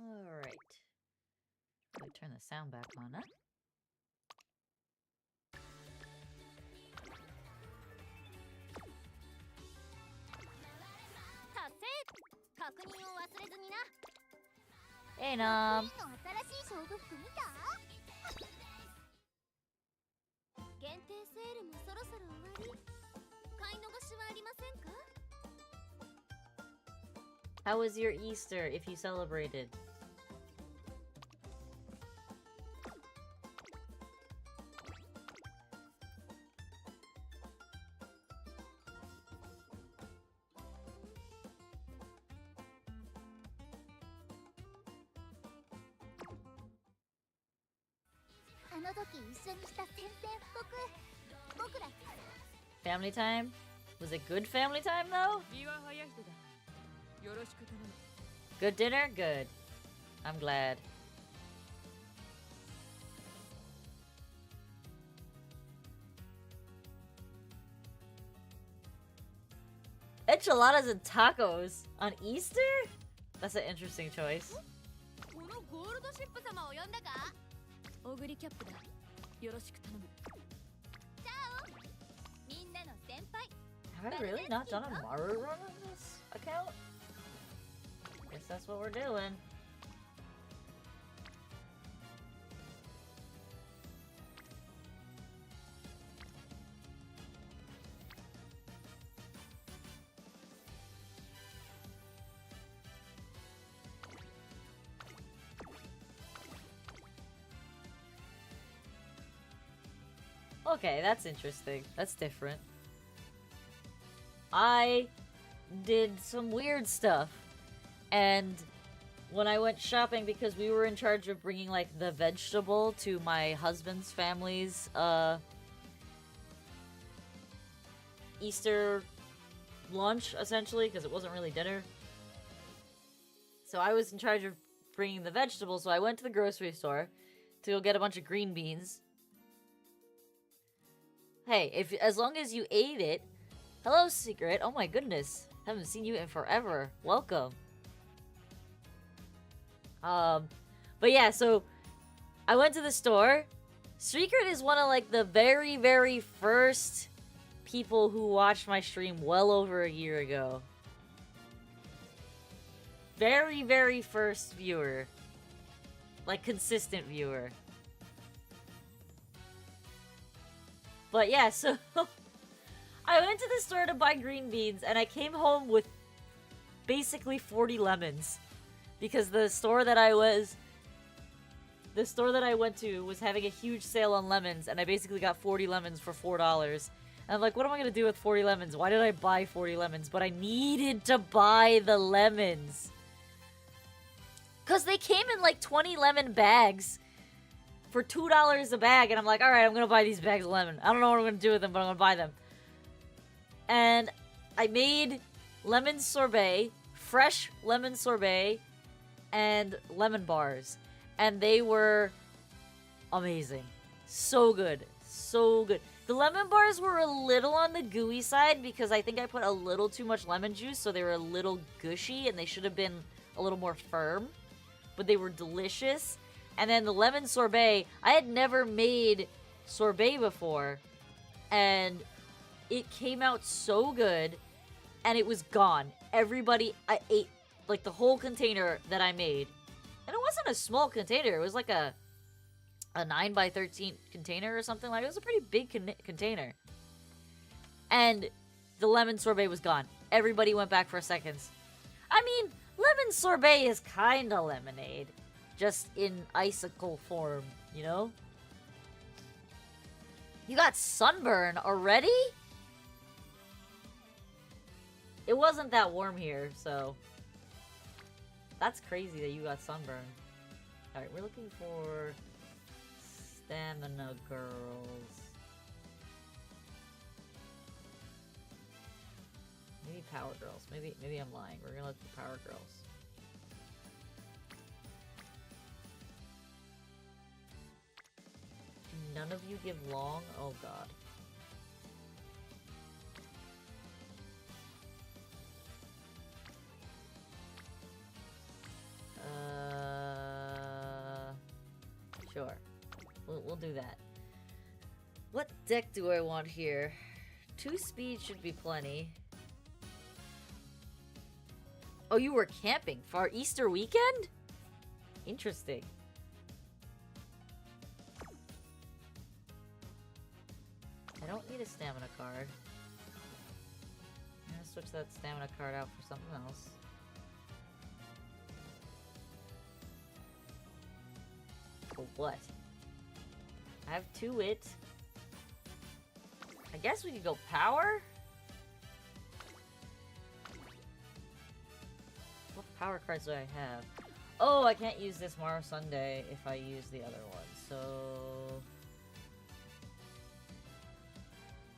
Alright. Let me turn the sound back on, huh? Hey, Nom. How was your Easter, if you celebrated? Family time? Was it good family time, though? Good dinner? Good. I'm glad. Enchiladas and tacos on Easter? That's an interesting choice. Have I really not done a Maru run on this account? Guess that's what we're doing. Okay, that's interesting. That's different. I did some weird stuff. And when I went shopping, because we were in charge of bringing, like, the vegetable to my husband's family's, Easter lunch, essentially, because it wasn't really dinner. So I was in charge of bringing the vegetables, so I went to the grocery store to go get a bunch of green beans. Hey, as long as you ate it... Hello, Secret. Oh my goodness. Haven't seen you in forever. Welcome. But yeah, so I went to the store. Secret is one of, like, the very, very first people who watched my stream well over a year ago. Very, very first viewer. Like, consistent viewer. But yeah, so I went to the store to buy green beans, and I came home with basically 40 lemons. Because the store that I went to was having a huge sale on lemons, and I basically got 40 lemons for $4. And I'm like, what am I gonna do with 40 lemons? Why did I buy 40 lemons? But I needed to buy the lemons. Because they came in like 20 lemon bags for $2 a bag, and I'm like, alright, I'm gonna buy these bags of lemon. I don't know what I'm gonna do with them, but I'm gonna buy them. And I made lemon sorbet, fresh lemon sorbet, and lemon bars. And they were amazing. So good. So good. The lemon bars were a little on the gooey side because I think I put a little too much lemon juice, so they were a little gushy, and they should have been a little more firm. But they were delicious. And then the lemon sorbet, I had never made sorbet before, and it came out so good, and it was gone. I ate, like, the whole container that I made. And it wasn't a small container. It was like a 9x13 container or something. Like, it was a pretty big container. And the lemon sorbet was gone. Everybody went back for seconds. I mean, lemon sorbet is kind of lemonade. Just in icicle form, you know? You got sunburn already? It wasn't that warm here, so... That's crazy that you got sunburn. Alright, we're looking for... Stamina girls. Maybe power girls. Maybe I'm lying. We're gonna look for power girls. Do none of you give long? Oh god. Sure. We'll do that. What deck do I want here? 2 speed should be plenty. Oh, you were camping for Easter weekend? Interesting. I don't need a stamina card. I'm gonna switch that stamina card out for something else. For what? I have 2 wit. I guess we could go power? What power cards do I have? Oh, I can't use this tomorrow Sunday if I use the other one, so...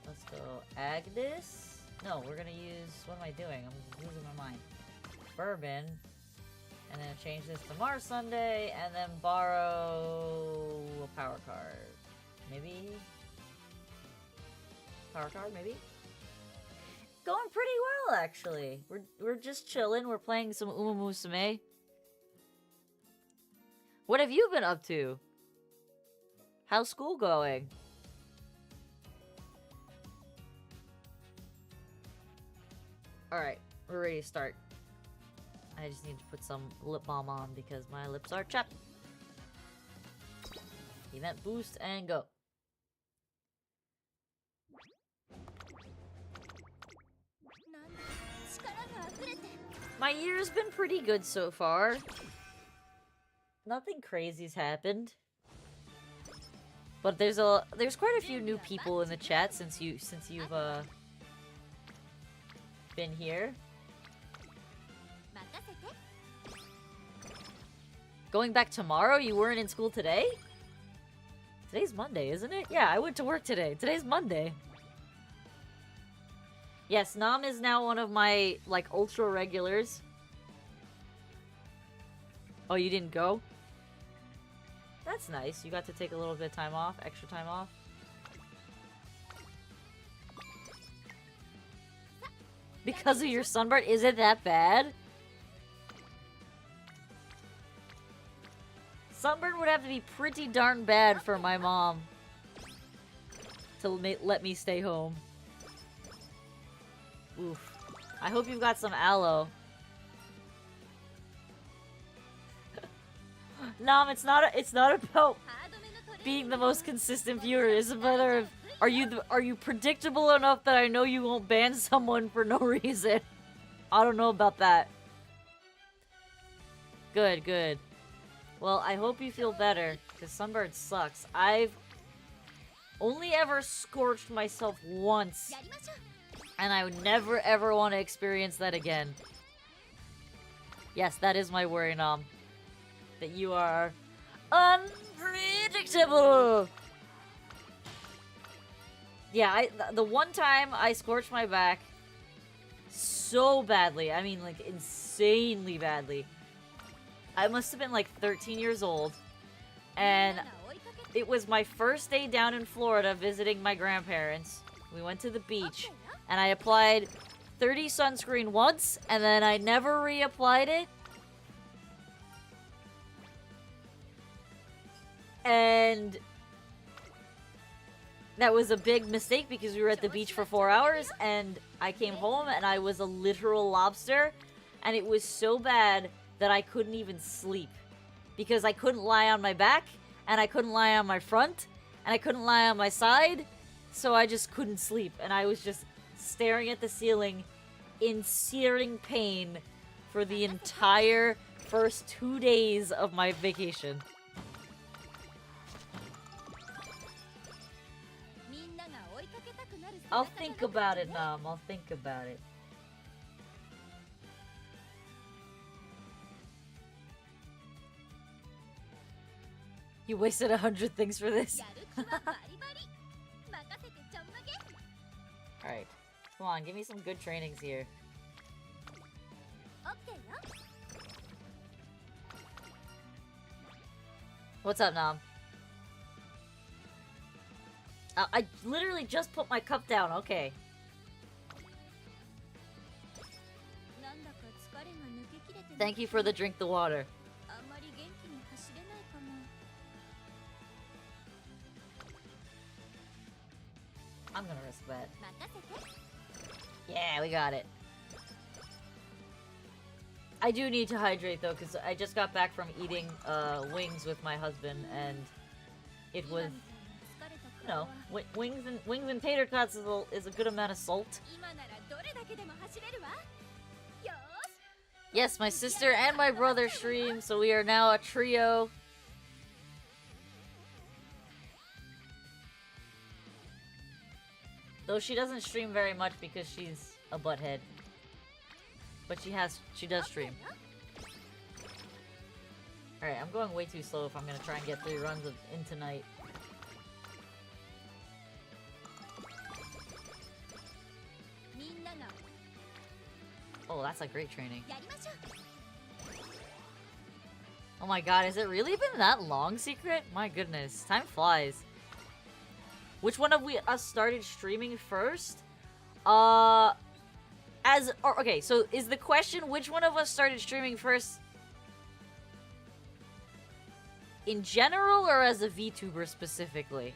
Let's go Agnes? No, we're gonna use... What am I doing? I'm losing my mind. Bourbon. And then change this to Mars Sunday, and then borrow a power card. Maybe? Power card, maybe? Going pretty well, actually. We're just chilling. We're playing some Umamusume. What have you been up to? How's school going? Alright, we're ready to start. I just need to put some lip balm on because my lips are chapped. Event boost and go. My year's been pretty good so far. Nothing crazy's happened. But there's quite a few new people in the chat since you've been here. Going back tomorrow? You weren't in school today? Today's Monday, isn't it? Yeah, I went to work today. Today's Monday. Yes, Nam is now one of my, like, ultra regulars. Oh, you didn't go? That's nice. You got to take a little bit of time off, extra time off. Because of your sunburn? Is it that bad? Sunburn would have to be pretty darn bad for my mom to let me stay home. Oof. I hope you've got some aloe. Nom, it's not about being the most consistent viewer. It's a matter of are you predictable enough that I know you won't ban someone for no reason? I don't know about that. Good, good. Well, I hope you feel better, because sunburn sucks. I've only ever scorched myself once, and I would never ever want to experience that again. Yes, that is my worry, Nom. That you are unpredictable! Yeah, the one time I scorched my back so badly, I mean like insanely badly. I must have been like 13 years old, and it was my first day down in Florida visiting my grandparents. We went to the beach, and I applied 30 sunscreen once, and then I never reapplied it. And that was a big mistake because we were at the beach for 4 hours, and I came home and I was a literal lobster, and it was so bad that I couldn't even sleep because I couldn't lie on my back, and I couldn't lie on my front, and I couldn't lie on my side, so I just couldn't sleep, and I was just staring at the ceiling in searing pain for the entire first 2 days of my vacation. I'll think about it, Nom. I'll think about it. You wasted 100 things for this. Alright. Come on, give me some good trainings here. What's up, Nom? I literally just put my cup down, okay. Thank you for the drink the water. I'm gonna risk that. Yeah, we got it. I do need to hydrate though, because I just got back from eating wings with my husband, and it was, you know, wings and tater tots is a good amount of salt. Yes, my sister and my brother stream, so we are now a trio. Though she doesn't stream very much because she's a butthead. But she does stream. Alright, I'm going way too slow if I'm gonna try and get 3 runs in tonight. Oh, that's like great training. Oh my god, has it really been that long, Secret? My goodness, time flies. Which one of us started streaming first? Okay, so is the question which one of us started streaming first in general or as a VTuber specifically?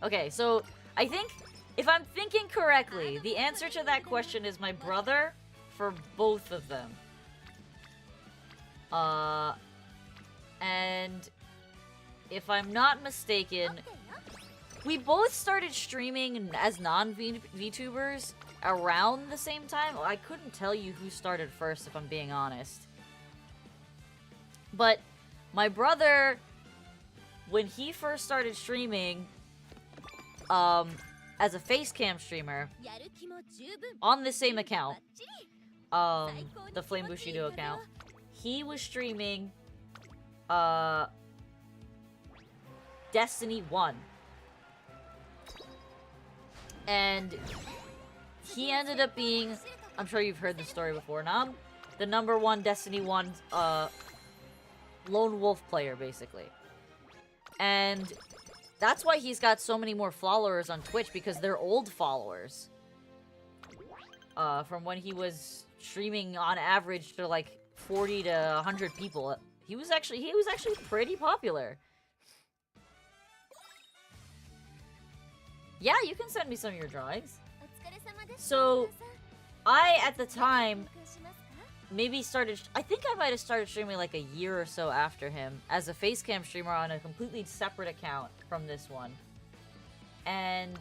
Okay, so I think if I'm thinking correctly, the answer to that question is my brother for both of them. And if I'm not mistaken, we both started streaming as non-VTubers around the same time. I couldn't tell you who started first, if I'm being honest. But my brother, when he first started streaming, as a face cam streamer, on the same account, the Flame Bushido account, he was streaming, Destiny 1. And he ended up being, I'm sure you've heard the story before, now the #1 Destiny 1 lone wolf player, basically. And that's why he's got so many more followers on Twitch, because they're old followers. From when he was streaming on average to like 40 to 100 people. He was actually pretty popular. Yeah, you can send me some of your drawings. So, I, at the time, maybe started... I think I might have started streaming like a year or so after him as a facecam streamer on a completely separate account from this one. And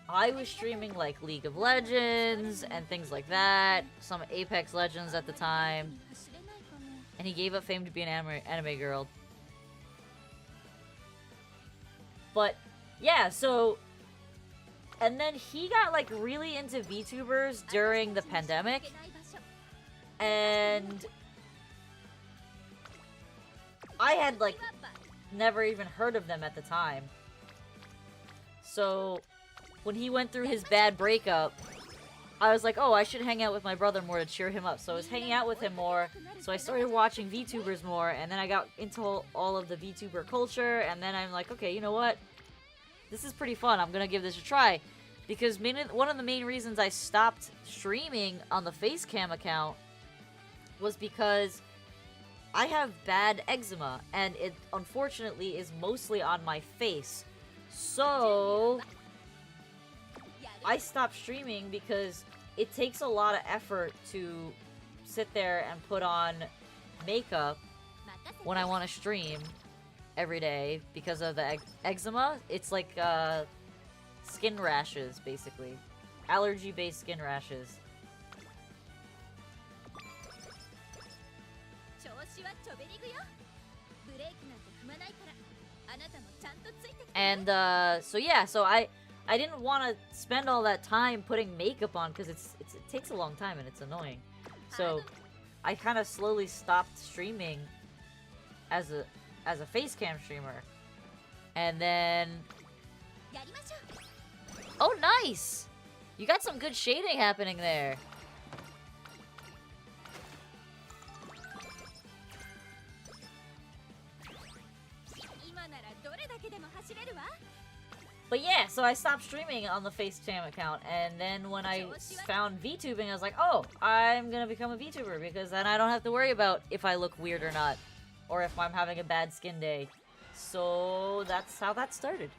I was streaming like League of Legends and things like that, some Apex Legends at the time. And he gave up fame to be an anime girl. But, yeah, so... And then he got, like, really into VTubers during the pandemic. And I had, like, never even heard of them at the time. So when he went through his bad breakup, I was like, oh, I should hang out with my brother more to cheer him up. So I was hanging out with him more. So I started watching VTubers more. And then I got into all of the VTuber culture. And then I'm like, okay, you know what? This is pretty fun. I'm gonna give this a try. Because one of the main reasons I stopped streaming on the Facecam account was because I have bad eczema, and it unfortunately is mostly on my face. So I stopped streaming because it takes a lot of effort to sit there and put on makeup when I want to stream every day because of the eczema. It's like skin rashes, basically. Allergy-based skin rashes. And so yeah, so I didn't want to spend all that time putting makeup on because it takes a long time and it's annoying. So I kind of slowly stopped streaming as a facecam streamer. And then... Oh, nice! You got some good shading happening there. But yeah, so I stopped streaming on the FaceTime account, and then when I found VTubing, I was like, oh, I'm gonna become a VTuber, because then I don't have to worry about if I look weird or not, or if I'm having a bad skin day. So that's how that started.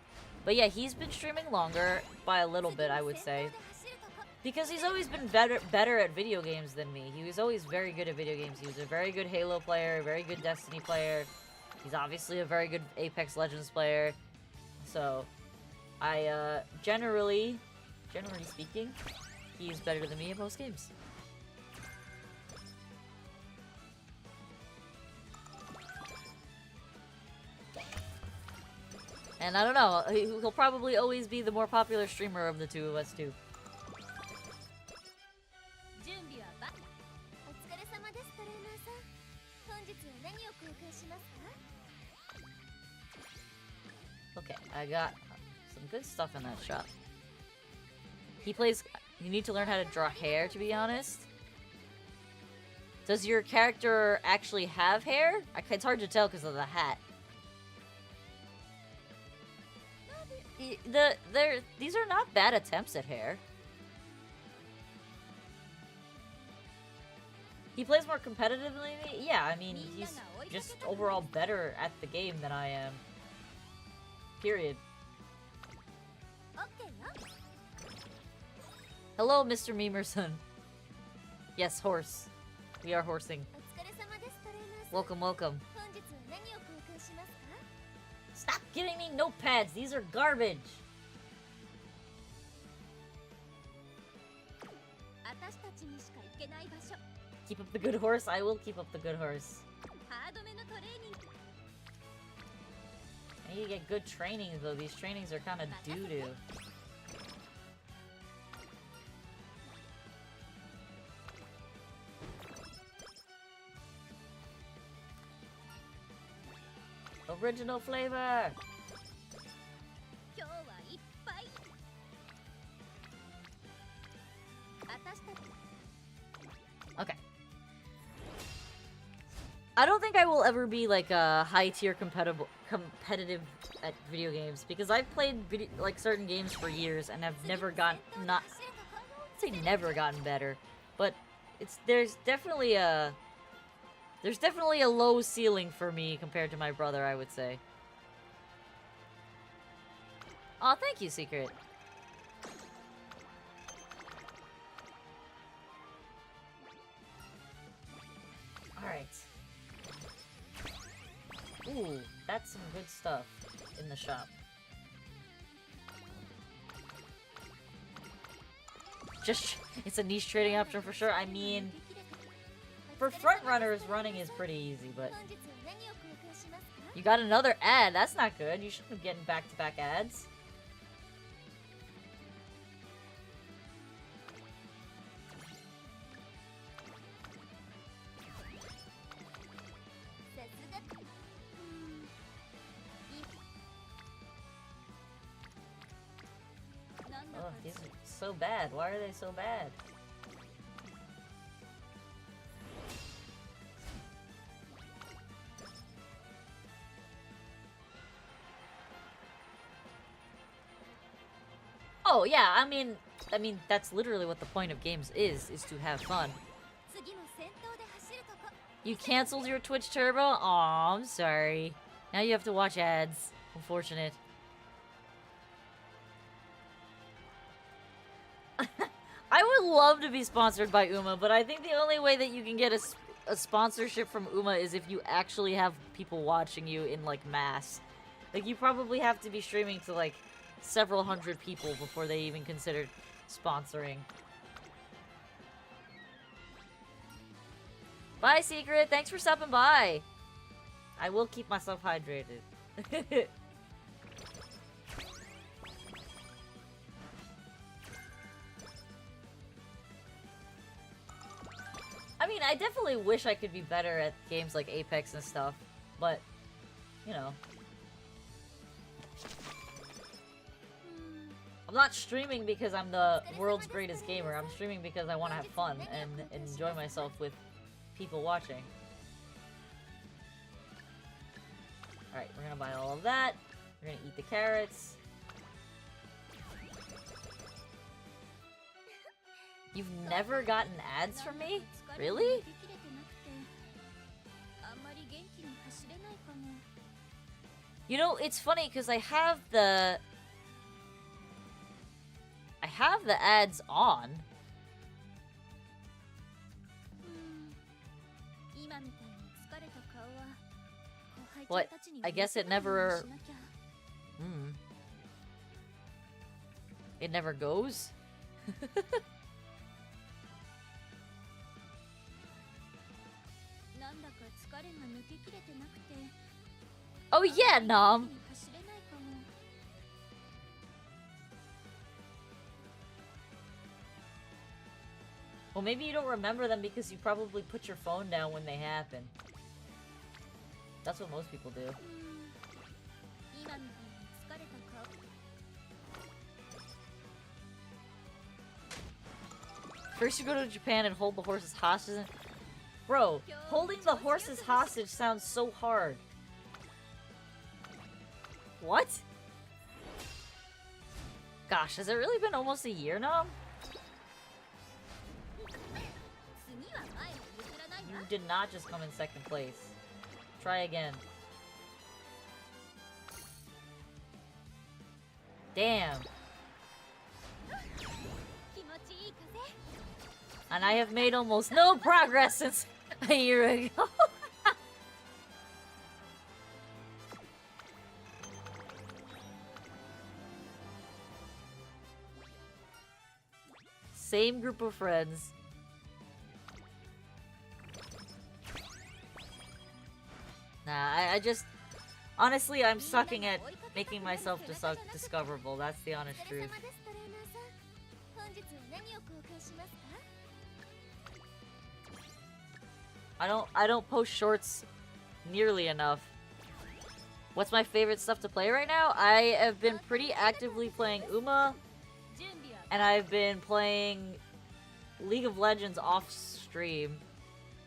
But yeah, he's been streaming longer, by a little bit, I would say. Because he's always been better at video games than me. He was always very good at video games. He was a very good Halo player, a very good Destiny player. He's obviously a very good Apex Legends player. So, generally speaking, he's better than me in most games. And I don't know, he'll probably always be the more popular streamer of the two of us, too. Okay, I got some good stuff in that shop. He plays... You need to learn how to draw hair, to be honest. Does your character actually have hair? It's hard to tell because of the hat. These are not bad attempts at hair. He plays more competitively? Yeah, I mean, he's just overall better at the game than I am. Period. Hello, Mr. Memerson. Yes, horse. We are horsing. Welcome, welcome. Stop giving me notepads! These are garbage! Keep up the good horse? I will keep up the good horse. I need to get good training, though. These trainings are kind of doo-doo. Original flavor! Okay. I don't think I will ever be like a high-tier competitive at video games, because I've played like certain games for years and have never gotten I'd say never gotten better, but there's definitely a low ceiling for me compared to my brother, I would say. Aw, thank you, Secret. Alright. Ooh, that's some good stuff in the shop. It's a niche trading option for sure. I mean, for front runners, running is pretty easy, but... You got another ad? That's not good. You shouldn't be getting back-to-back ads. Oh, these are so bad. Why are they so bad? Oh, yeah, I mean, that's literally what the point of games is to have fun. You canceled your Twitch Turbo? Aw, I'm sorry. Now you have to watch ads. Unfortunate. I would love to be sponsored by Uma, but I think the only way that you can get a sponsorship from Uma is if you actually have people watching you in, like, mass. Like, you probably have to be streaming to, like, several hundred people before they even consider sponsoring. Bye, Secret! Thanks for stopping by! I will keep myself hydrated. I mean, I definitely wish I could be better at games like Apex and stuff, but, you know. I'm not streaming because I'm the world's greatest gamer. I'm streaming because I want to have fun and enjoy myself with people watching. Alright, we're gonna buy all of that. We're gonna eat the carrots. You've never gotten ads from me? Really? You know, it's funny because I have the ads on. What? I guess it never... It never goes? Oh yeah, Nom! Well, maybe you don't remember them because you probably put your phone down when they happen. That's what most people do. First you go to Japan and hold the horses hostage. Bro, holding the horses hostage sounds so hard. What? Gosh, has it really been almost a year now? You did not just come in second place. Try again. Damn. And I have made almost no progress since a year ago. Same group of friends. Nah, I just... Honestly, I'm sucking at making myself discoverable. That's the honest truth. I don't post shorts nearly enough. What's my favorite stuff to play right now? I have been pretty actively playing Uma, and I've been playing League of Legends off stream.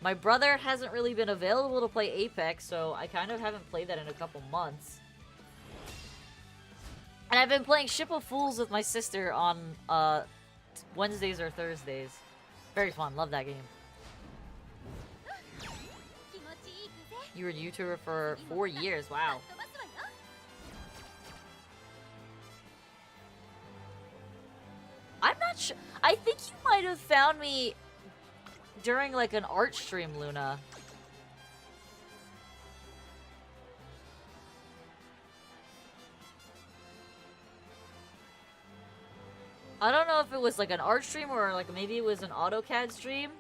My brother hasn't really been available to play Apex, so I kind of haven't played that in a couple months. And I've been playing Ship of Fools with my sister on Wednesdays or Thursdays. Very fun, love that game. You were a YouTuber for 4 years, wow. I'm not sure. I think you might have found me during like an art stream, Luna. I don't know if it was like an art stream or like maybe it was an AutoCAD stream.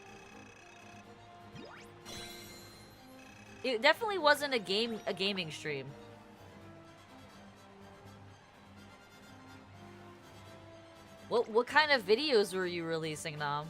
It definitely wasn't a gaming stream. What kind of videos were you releasing, Nam?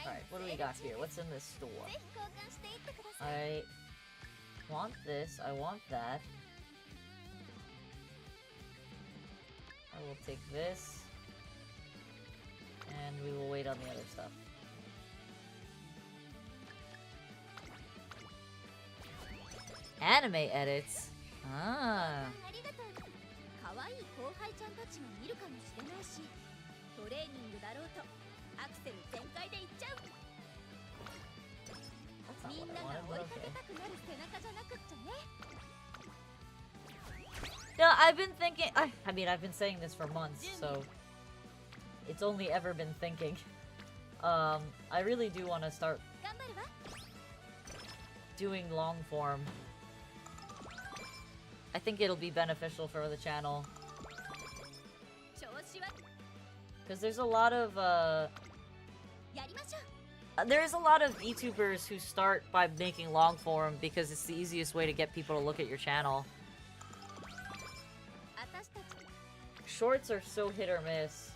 Alright, what do we got here? What's in this store? I want this, I want that. I will take this. And we will wait on the other stuff. Anime edits? Ah. That's not what I wanted, but okay. Yeah, I've been thinking... I mean, I've been saying this for months, so... It's only ever been thinking. I really do want to start... doing long form. I think it'll be beneficial for the channel. Because there's a lot of, there's a lot of YouTubers who start by making long form because it's the easiest way to get people to look at your channel. Shorts are so hit or miss.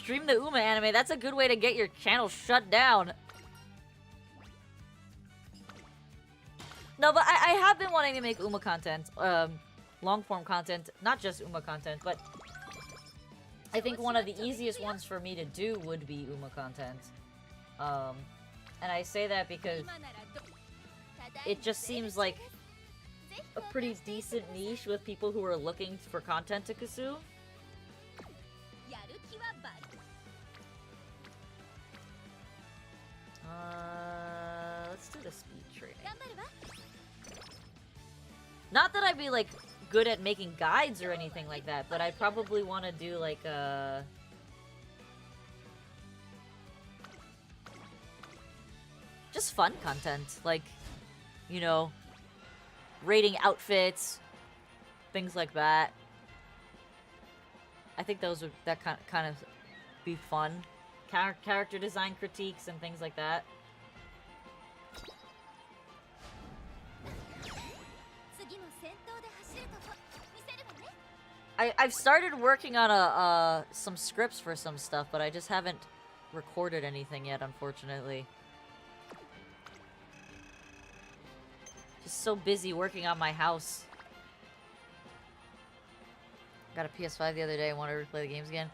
Stream the Uma anime. That's a good way to get your channel shut down. No, but I have been wanting to make Uma content. Long-form content. Not just Uma content, but I think one of the easiest ones for me to do would be Uma content. And I say that because it just seems like a pretty decent niche with people who are looking for content to consume. Let's do the speed training. Not that I'd be, like, good at making guides or anything like that, but I probably want to do, like, just fun content. Like, you know, rating outfits, things like that. I think those would, that kind of be fun. Character design critiques and things like that. I've started working on some scripts for some stuff, but I just haven't recorded anything yet, unfortunately. Just so busy working on my house. Got a PS5 the other day. I wanted to replay the games again.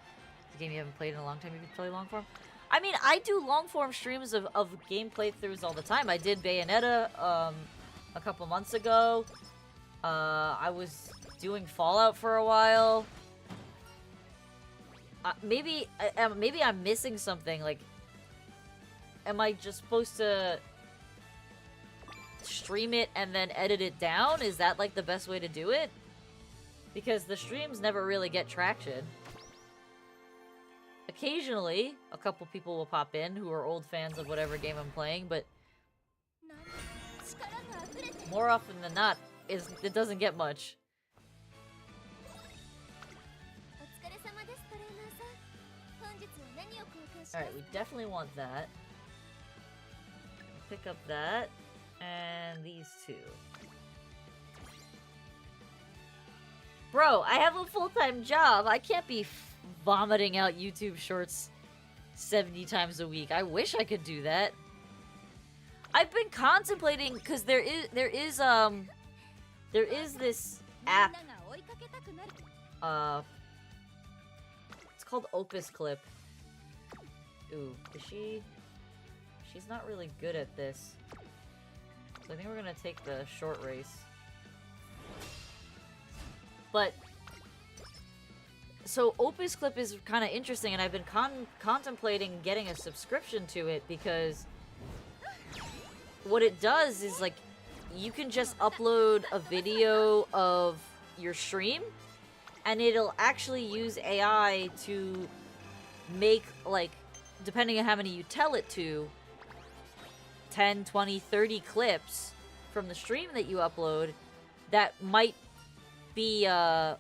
It's a game you haven't played in a long time. You can play long form. I mean, I do long form streams of game playthroughs all the time. I did Bayonetta a couple months ago. I was doing Fallout for a while. Maybe I'm missing something. Like, am I just supposed to stream it and then edit it down? Is that like the best way to do it? Because the streams never really get traction. Occasionally, a couple people will pop in who are old fans of whatever game I'm playing, but more often than not, it doesn't get much. Alright, we definitely want that. Pick up that. And these two. Bro, I have a full-time job. I can't be vomiting out YouTube shorts 70 times a week. I wish I could do that. I've been contemplating, because there is this app. It's called Opus Clip. Ooh, she's not really good at this. So I think we're gonna take the short race. But so Opus Clip is kind of interesting, and I've been contemplating getting a subscription to it, because what it does is, like, you can just upload a video of your stream, and it'll actually use AI to make, like, depending on how many you tell it to, 10, 20, 30 clips from the stream that you upload that might be, and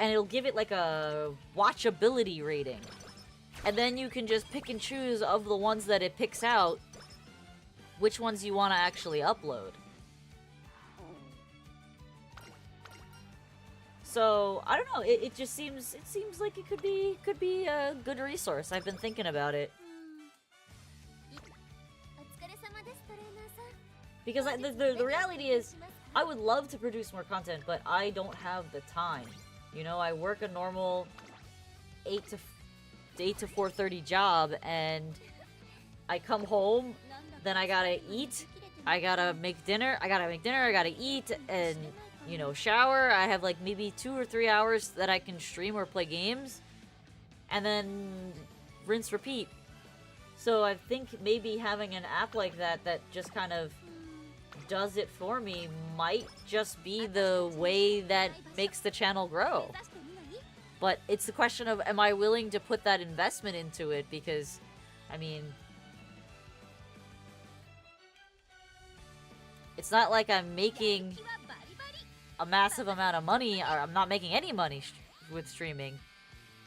it'll give it like a watchability rating. And then you can just pick and choose of the ones that it picks out, which ones you want to actually upload. So, I don't know, it just seems like it could be a good resource. I've been thinking about it. Because the reality is, I would love to produce more content, but I don't have the time. You know, I work a normal 8 to 4:30 job, and I come home, then I gotta eat, I gotta make dinner, I gotta eat, and, you know, shower. I have like maybe 2 or 3 hours that I can stream or play games, and then rinse, repeat. So I think maybe having an app like that just kind of does it for me might just be the way that makes the channel grow. But it's the question of, am I willing to put that investment into it? Because, I mean, it's not like I'm making a massive amount of money, or I'm not making any money with streaming.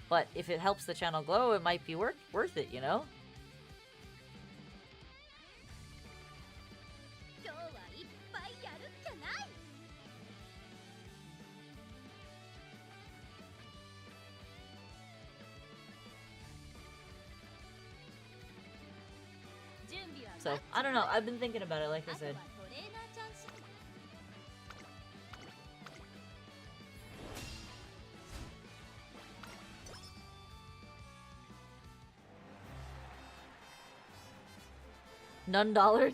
But if it helps the channel grow, it might be worth it, you know? So, I don't know. I've been thinking about it, like I said. None dollars?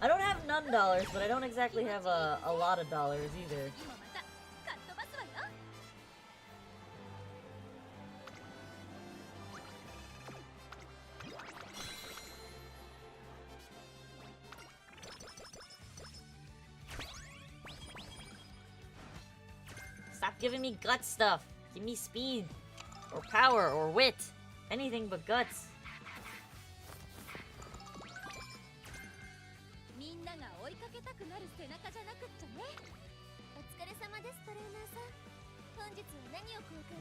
I don't have none dollars, but I don't exactly have a lot of dollars either. Stop giving me gut stuff. Give me speed. Or power, or wit. Anything but guts.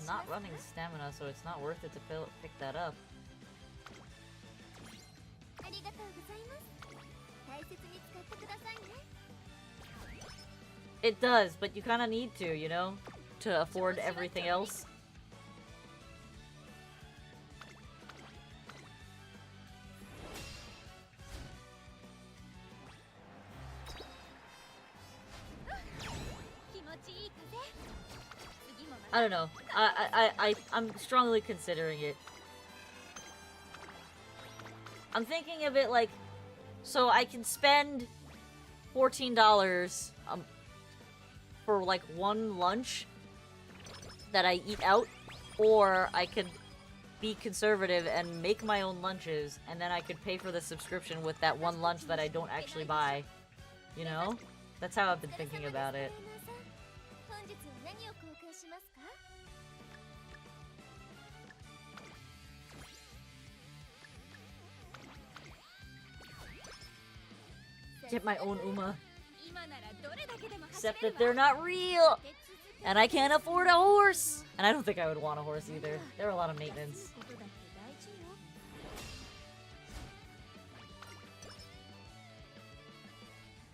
I'm not running stamina, so it's not worth it to pick that up. It does, but you kind of need to, you know? To afford everything else. I don't know. I'm strongly considering it. I'm thinking of it like, so I can spend $14 for like one lunch that I eat out, or I could be conservative and make my own lunches, and then I could pay for the subscription with that one lunch that I don't actually buy. You know? That's how I've been thinking about it. Get my own Uma. Except that they're not real! And I can't afford a horse! And I don't think I would want a horse either. They're a lot of maintenance.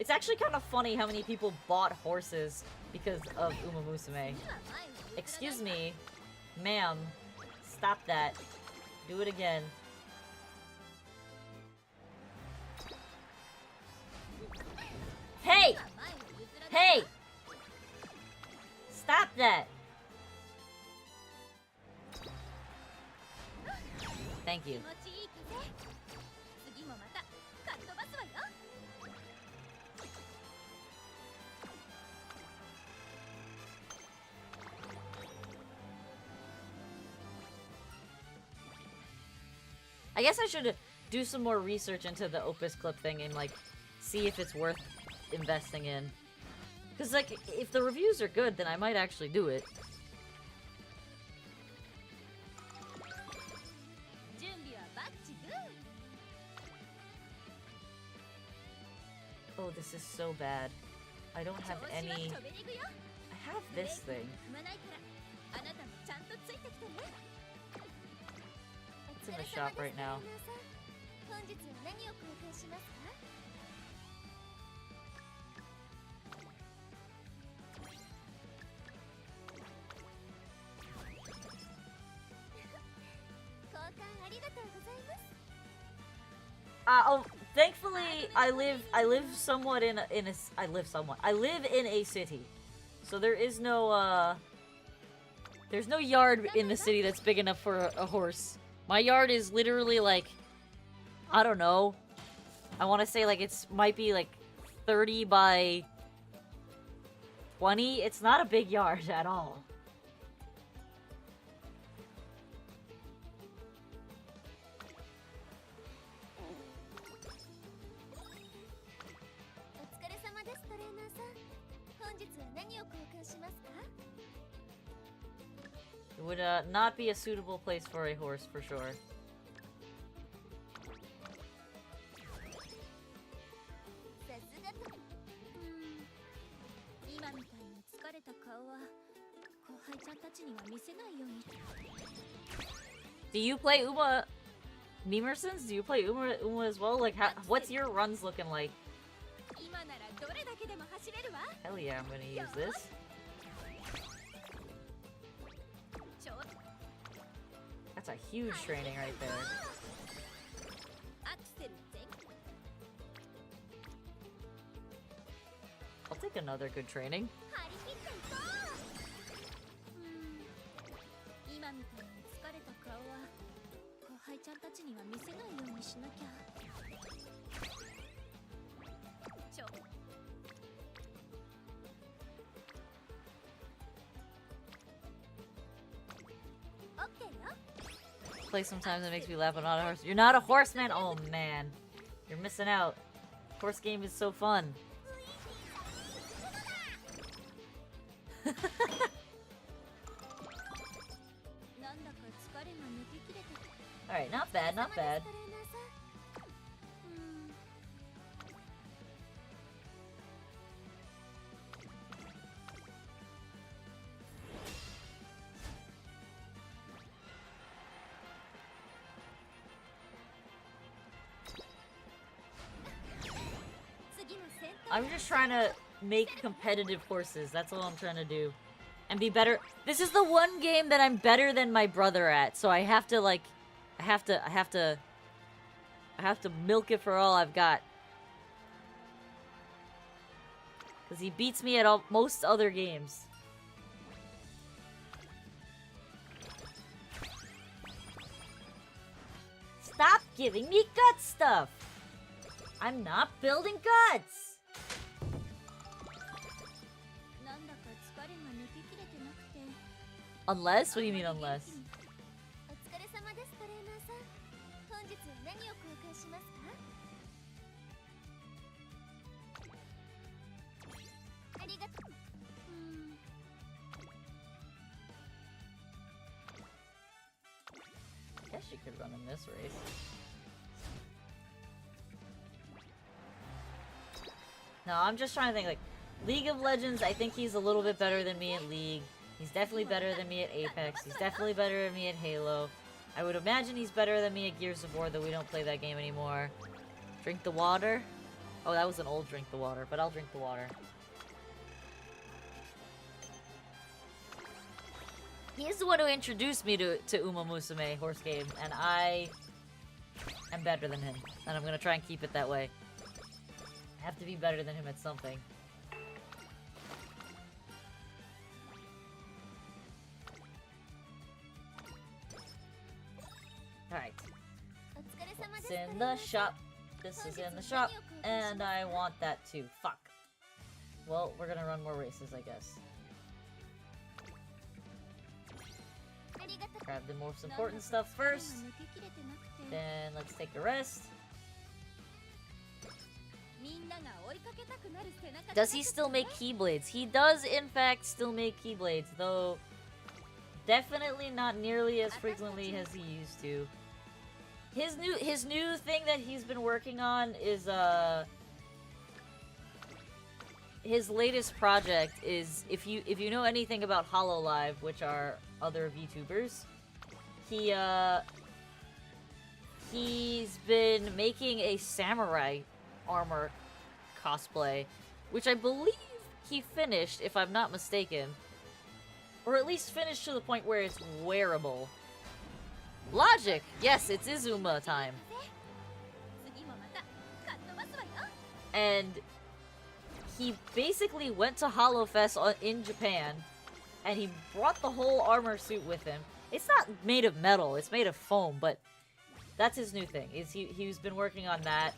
It's actually kind of funny how many people bought horses because of Umamusume. Excuse me, ma'am. Stop that. Do it again. Hey! Hey! Stop that! Thank you. I guess I should do some more research into the Opus Clip thing and, like, see if it's worth investing in. Because, like, if the reviews are good, then I might actually do it. Oh, this is so bad. I don't have any... I have this thing. It's in the shop right now. Oh, thankfully I live somewhat in a I live in a city. So there is no there's no yard in the city that's big enough for a horse. My yard is literally like, I don't know. I want to say like might be like 30 by 20. It's not a big yard at all. It would not be a suitable place for a horse, for sure. Do you play Uma Memersons? Do you play Uma as well? Like, what's your runs looking like? Hell yeah, I'm gonna use this. That's a huge training right there. take another good training. 今みたいに疲れた顔は後輩ちゃんたちには見せないようにしなきゃ。Play sometimes it makes me laugh. I'm not a horse. You're not a horseman? Oh man, you're missing out. Horse game is so fun. Alright, not bad, not bad. I'm just trying to make competitive horses. That's all I'm trying to do. And be better. This is the one game that I'm better than my brother at. So I have to like I have to milk it for all I've got. Cuz he beats me at most other games. Stop giving me gut stuff. I'm not building guts. Unless? What do you mean unless? Guess she could run in this race. No, I'm just trying to think, like, League of Legends, I think he's a little bit better than me at League. He's definitely better than me at Apex. He's definitely better than me at Halo. I would imagine he's better than me at Gears of War, though we don't play that game anymore. Drink the water? Oh, that was an old drink the water, but I'll drink the water. He's the one who introduced me to Umamusume horse game, and I am better than him. And I'm gonna try and keep it that way. I have to be better than him at something. Alright. What's in the shop? This is in the shop, and I want that too. Fuck. Well, we're gonna run more races, I guess. Grab the most important stuff first. Then let's take a rest. Does he still make Keyblades? He does, in fact, still make Keyblades, though definitely not nearly as frequently as he used to. His new thing that he's been working on is his latest project is, if you know anything about HoloLive, which are other VTubers, he's been making a samurai armor cosplay, which I believe he finished, if I'm not mistaken. Or at least finished to the point where it's wearable. Logic! Yes, it's Izuma time. And he basically went to HoloFest in Japan, and he brought the whole armor suit with him. It's not made of metal, it's made of foam, but that's his new thing. Is he's been working on that,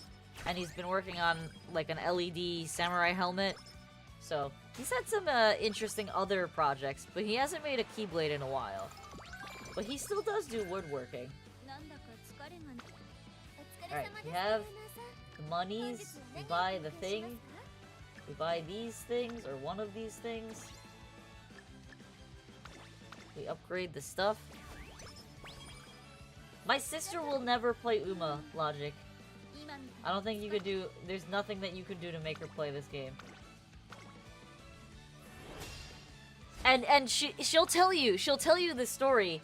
and he's been working on like an LED samurai helmet. So he's had some interesting other projects, but he hasn't made a Keyblade in a while. But he still does do woodworking. Alright, we have the monies, we buy the thing, we buy these things, or one of these things. We upgrade the stuff. My sister will never play Uma, Logic. I don't think you could do, there's nothing that you could do to make her play this game. And she'll tell you the story.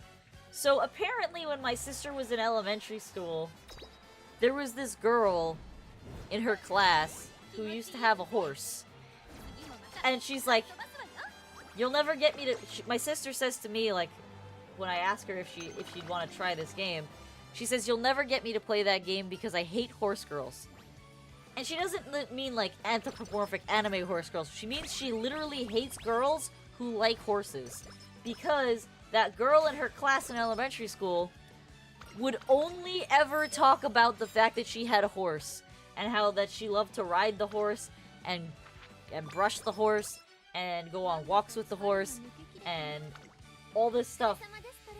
So apparently when my sister was in elementary school, there was this girl in her class who used to have a horse. And she's like, you'll never get me to... my sister says to me, like, when I ask her if she'd want to try this game, she says, you'll never get me to play that game because I hate horse girls. And she doesn't mean like anthropomorphic anime horse girls. She means she literally hates girls who like horses. Because that girl in her class in elementary school would only ever talk about the fact that she had a horse. And how that she loved to ride the horse and brush the horse and go on walks with the horse and all this stuff.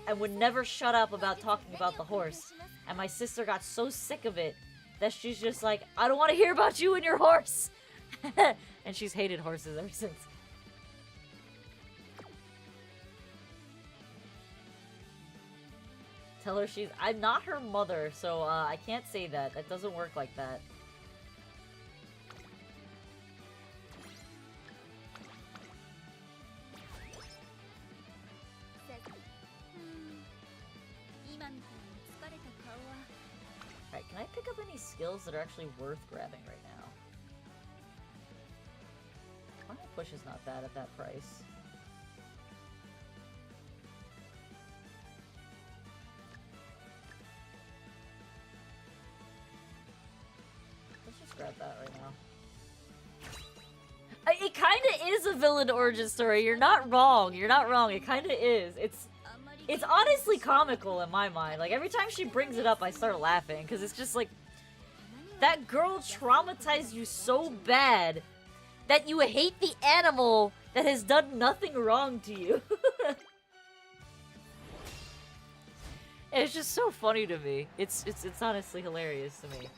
And would never shut up about talking about the horse. And my sister got so sick of it that she's just like, I don't want to hear about you and your horse. And she's hated horses ever since. Tell her I'm not her mother, so I can't say that. That doesn't work like that. Alright, can I pick up any skills that are actually worth grabbing right now? Final push is not bad at that price. Let's just grab that right now. It kinda is a villain origin story. You're not wrong. You're not wrong. It kinda is. It's honestly comical in my mind. Like, every time she brings it up, I start laughing. Because it's just like, that girl traumatized you so bad that you hate the animal that has done nothing wrong to you. It's just so funny to me. It's honestly hilarious to me.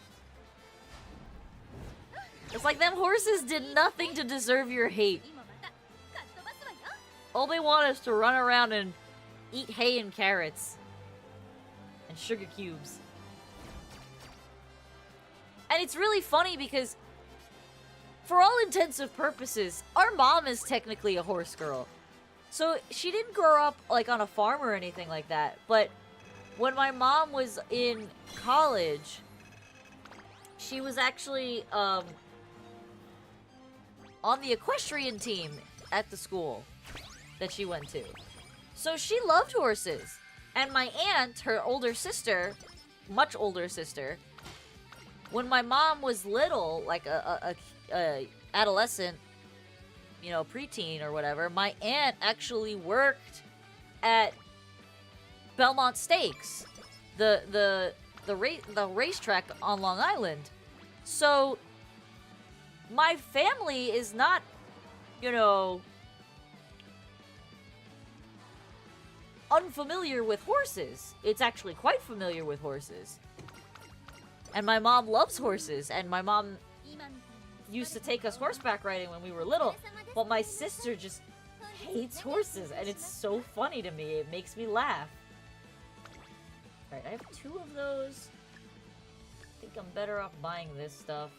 It's like, them horses did nothing to deserve your hate. All they want is to run around and eat hay and carrots. And sugar cubes. And it's really funny because, for all intensive purposes, our mom is technically a horse girl. So she didn't grow up like on a farm or anything like that. But when my mom was in college, she was actually on the equestrian team at the school that she went to. So she loved horses. And my aunt, her older sister, much older sister, when my mom was little, like a adolescent, you know, preteen or whatever, my aunt actually worked at Belmont Stakes, the racetrack on Long Island. So my family is not, you know, unfamiliar with horses. It's actually quite familiar with horses. And my mom loves horses, and my mom used to take us horseback riding when we were little, but my sister just hates horses, and it's so funny to me. It makes me laugh. Alright, I have 2 of those. I think I'm better off buying this stuff.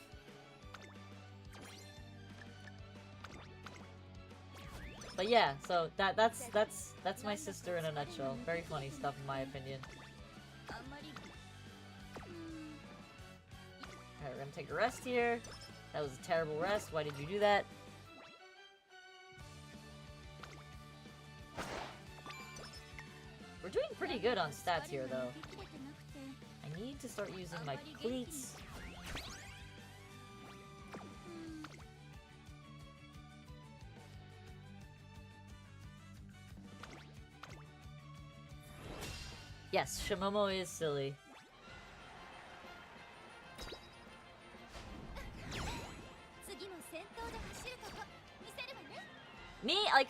But yeah, so that's my sister in a nutshell. Very funny stuff in my opinion. Alright, we're gonna take a rest here. That was a terrible rest. Why did you do that? We're doing pretty good on stats here, though. I need to start using my cleats. Yes, Shimomo is silly. Me, like,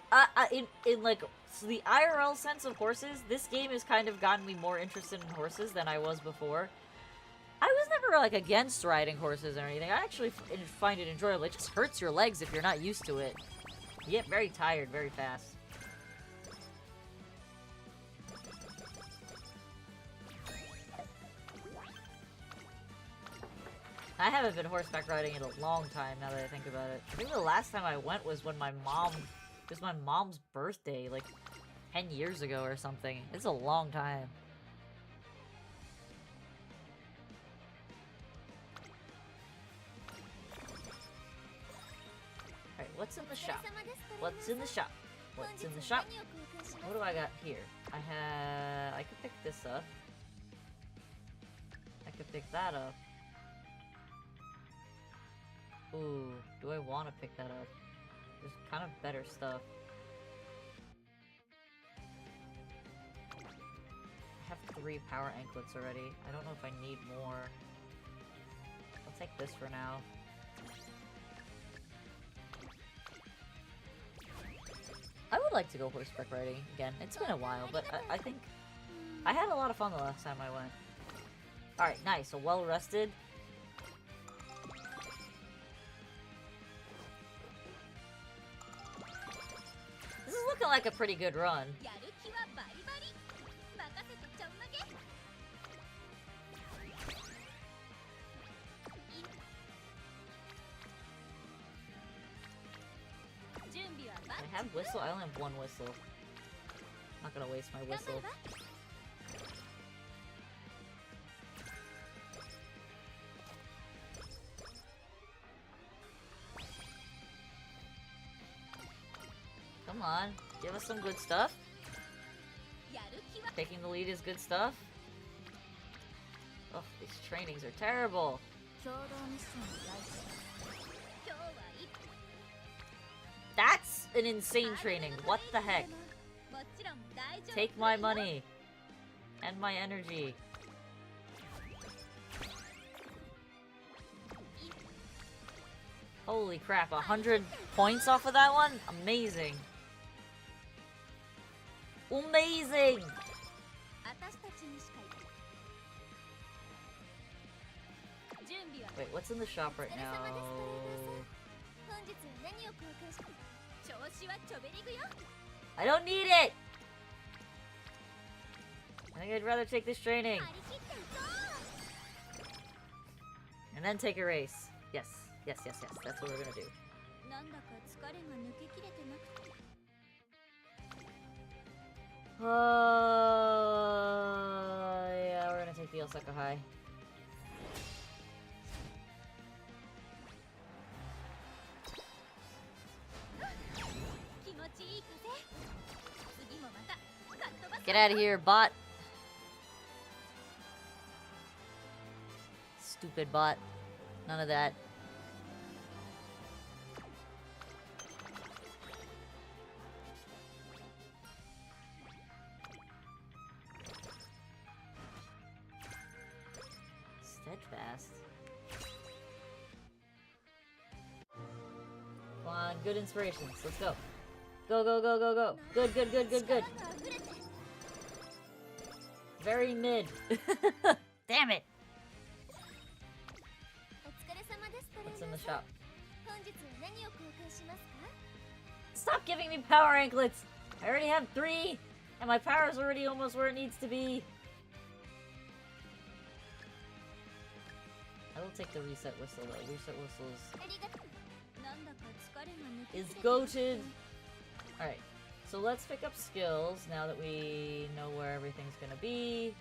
in like, so the IRL sense of horses, this game has kind of gotten me more interested in horses than I was before. I was never, like, against riding horses or anything. I actually find it enjoyable. It just hurts your legs if you're not used to it. You get very tired very fast. I haven't been horseback riding in a long time, now that I think about it. I think the last time I went was when it was my mom's birthday, like 10 years ago or something. It's a long time. Alright, what's in the shop? What's in the shop? What's in the shop? What do I got here? I could pick this up. I could pick that up. Ooh, do I want to pick that up? There's kind of better stuff. I have 3 power anklets already. I don't know if I need more. I'll take this for now. I would like to go horseback riding again. It's been a while, but I think I had a lot of fun the last time I went. Alright, nice. So well rested. This is looking like a pretty good run. I have whistle? I only have 1 whistle. Not gonna waste my whistle. Come on, give us some good stuff. Taking the lead is good stuff. Oh, these trainings are terrible. That's an insane training. What the heck? Take my money. And my energy. Holy crap, 100 points off of that one? Amazing. Amazing! Wait, what's in the shop right now? I don't need it! I think I'd rather take this training. And then take a race. Yes, yes, yes, yes. That's what we're gonna do. Yeah, we're gonna take the Osaka High. Get out of here, bot. Stupid bot. None of that. Steadfast. Come on, good inspirations. Let's go. Go, go, go, go, go. Good, good, good, good, good. Very mid. Damn it. What's in the shop? Stop giving me power anklets! I already have 3! And my power's already almost where it needs to be. I will take the reset whistle though. Reset whistles is goated. Alright, so let's pick up skills now that we know where everything's gonna be.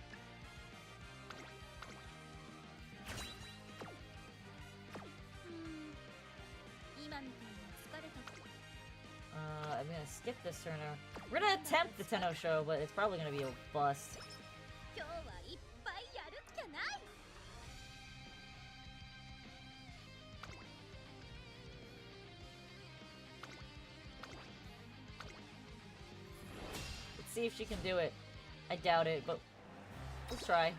I'm gonna skip this turn. We're gonna attempt the Tenno show, but it's probably gonna be a bust. Let's see if she can do it. I doubt it, but let's try.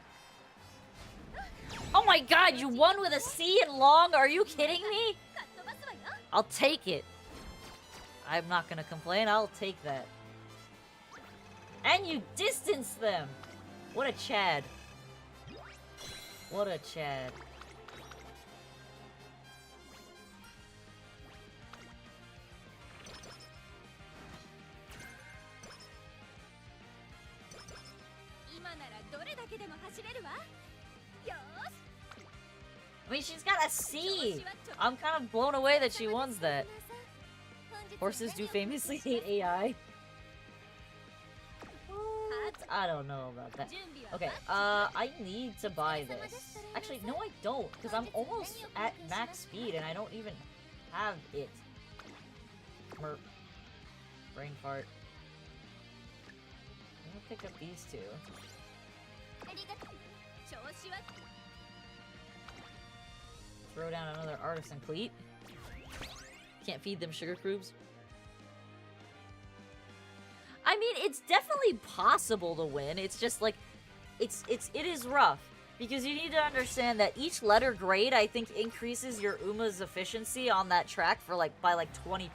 Oh my god, you won with a C in long? Are you kidding me? I'll take it. I'm not gonna complain, I'll take that. And you distanced them! What a Chad. What a Chad. I mean, she's got a C! I'm kind of blown away that she wants that. Horses do famously hate AI. What? I don't know about that. Okay, I need to buy this. Actually, no I don't, because I'm almost at max speed and I don't even have it. Merp. Brain fart. I'm gonna pick up these 2. Throw down another artisan cleat. Can't feed them sugar cubes. I mean, it's definitely possible to win. It's just like, it is rough. Because you need to understand that each letter grade, I think, increases your Uma's efficiency on that track for by 20%.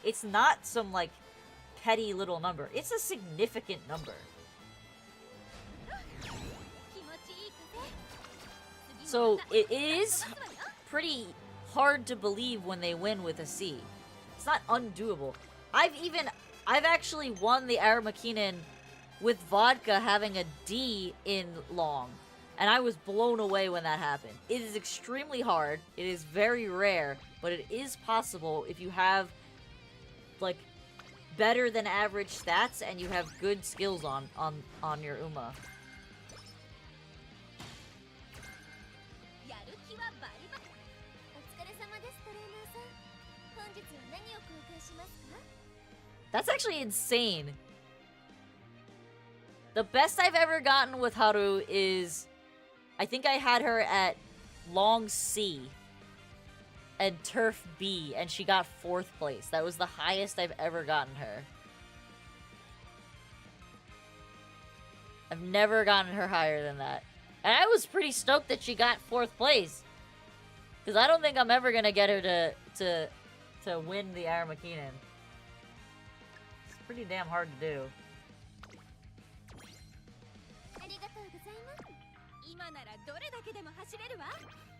It's not some like petty little number. It's a significant number. So it is pretty hard to believe when they win with a C. It's not undoable. I've actually won the Aramakinen with vodka having a D in long. And I was blown away when that happened. It is extremely hard. It is very rare, but it is possible if you have like better than average stats and you have good skills on your Uma. That's actually insane. The best I've ever gotten with Haru is, I think I had her at long C and turf B, and she got 4th place. That was the highest I've ever gotten her. I've never gotten her higher than that. And I was pretty stoked that she got 4th place. Because I don't think I'm ever going to get her to win the Aramakinen. It's pretty damn hard to do.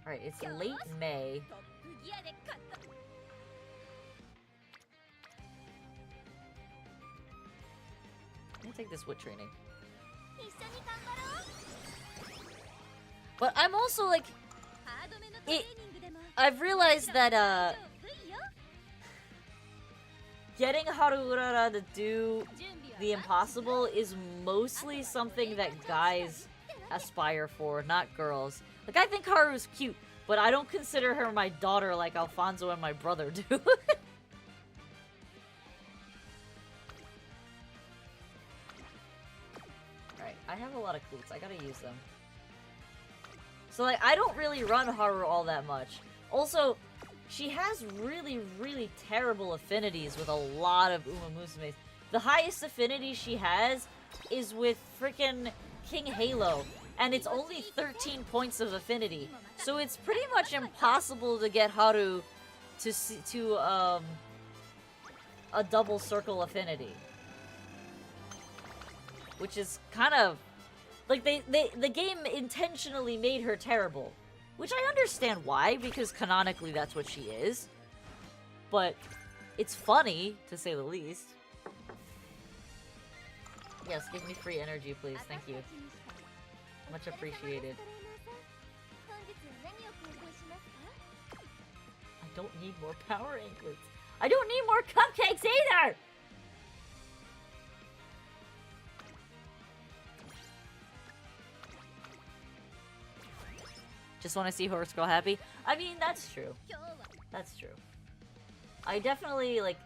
Alright, it's late May. Let me take this wood training. But I'm also like... I've realized that, getting Haru Urara to do the impossible is mostly something that guys aspire for, not girls. Like, I think Haru's cute, but I don't consider her my daughter like Alfonso and my brother do. Alright, I have a lot of cleats. I gotta use them. So, like, I don't really run Haru all that much. Also, she has really, really terrible affinities with a lot of Umamusumes. The highest affinity she has is with frickin' King Halo, and it's only 13 points of affinity. So it's pretty much impossible to get Haru to a double circle affinity. Which is kind of... Like, the game intentionally made her terrible. Which I understand why, because canonically that's what she is. But it's funny, to say the least. Yes, give me free energy, please. Thank you. Much appreciated. I don't need more power anklets. I don't need more cupcakes either! Just want to see Horse Girl happy. I mean, that's true. That's true. I definitely, like...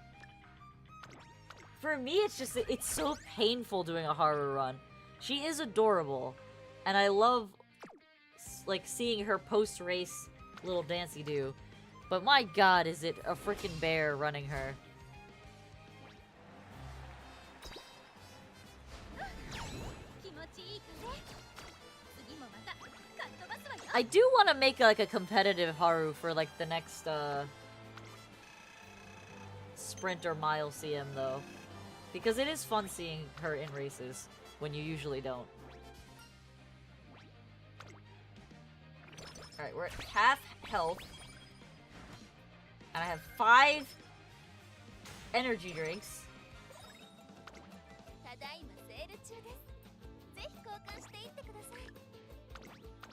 For me, it's just... It's so painful doing a Haru run. She is adorable. And I love, like, seeing her post-race little dancey do. But my god, is it a freaking bear running her. I do want to make like a competitive Haru for like the next sprint or mile CM though, because it is fun seeing her in races when you usually don't. All right, we're at half health, and I have 5 energy drinks.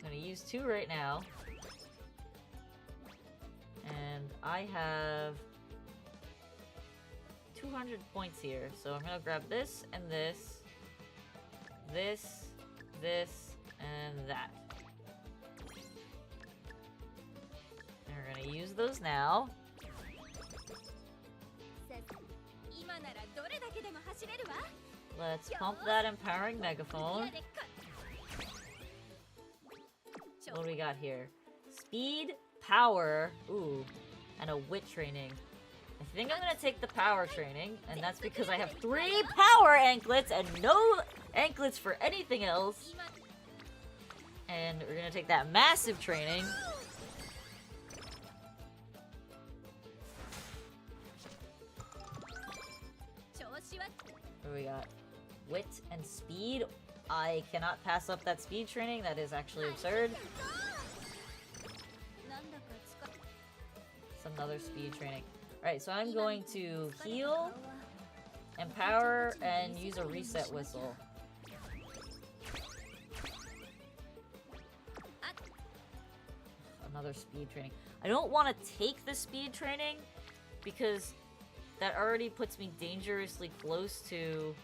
I'm gonna use 2 right now. And I have 200 points here. So I'm gonna grab this and this, this, and that. And we're gonna use those now. Let's pump that empowering megaphone. What do we got here? Speed, power, ooh, and a wit training. I think I'm gonna take the power training, and that's because I have 3 power anklets and no anklets for anything else. And we're gonna take that massive training. What do we got? Wit and speed. I cannot pass up that speed training. That is actually absurd. It's another speed training. Alright, so I'm going to heal, empower, and use a reset whistle. Another speed training. I don't want to take the speed training because that already puts me dangerously close to...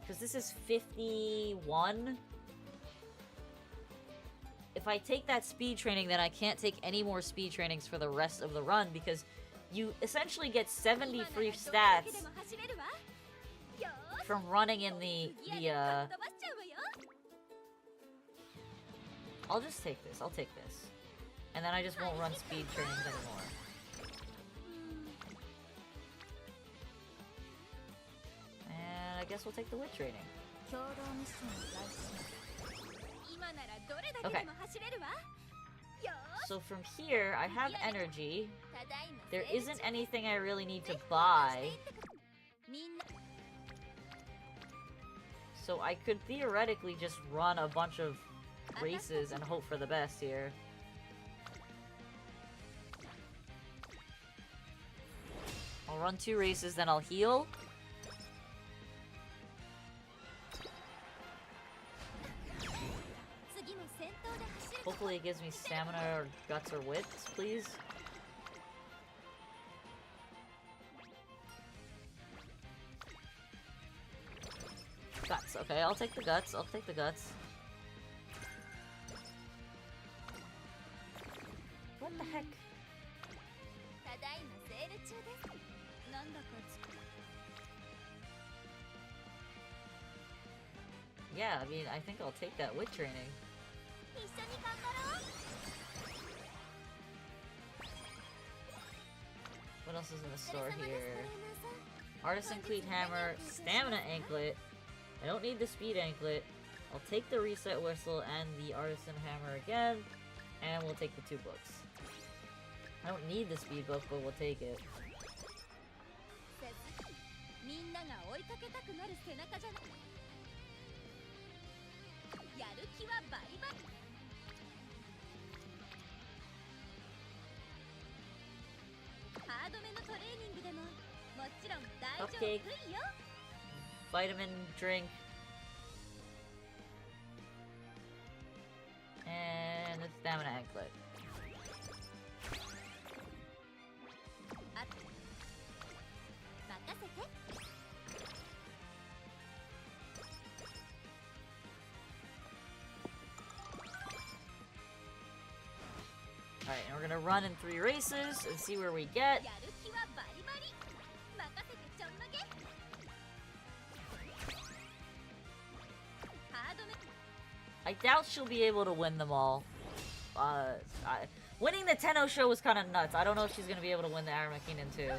Because this is 51. If I take that speed training, then I can't take any more speed trainings for the rest of the run because you essentially get 70 free stats from running in the I'll just take this. I'll take this. And then I just won't run speed trainings anymore. And I guess we'll take the wit training. Okay. So from here, I have energy. There isn't anything I really need to buy. So I could theoretically just run a bunch of races and hope for the best here. I'll run 2 races, then I'll heal. Hopefully it gives me stamina or guts or wits, please. Guts, okay, I'll take the guts, I'll take the guts. What the heck? Yeah, I mean, I think I'll take that wit training. What else is in the store here? Artisan Cleat Hammer, Stamina Anklet. I don't need the Speed Anklet. I'll take the Reset Whistle and the Artisan Hammer again. And we'll take the 2 books. I don't need the Speed book, but we'll take it. Cupcake. Vitamin drink. And a stamina anklet. Alright, and we're gonna run in 3 races and see where we get. I doubt she'll be able to win them all. Winning the Tenno show was kind of nuts. I don't know if she's gonna be able to win the Aramakinen too.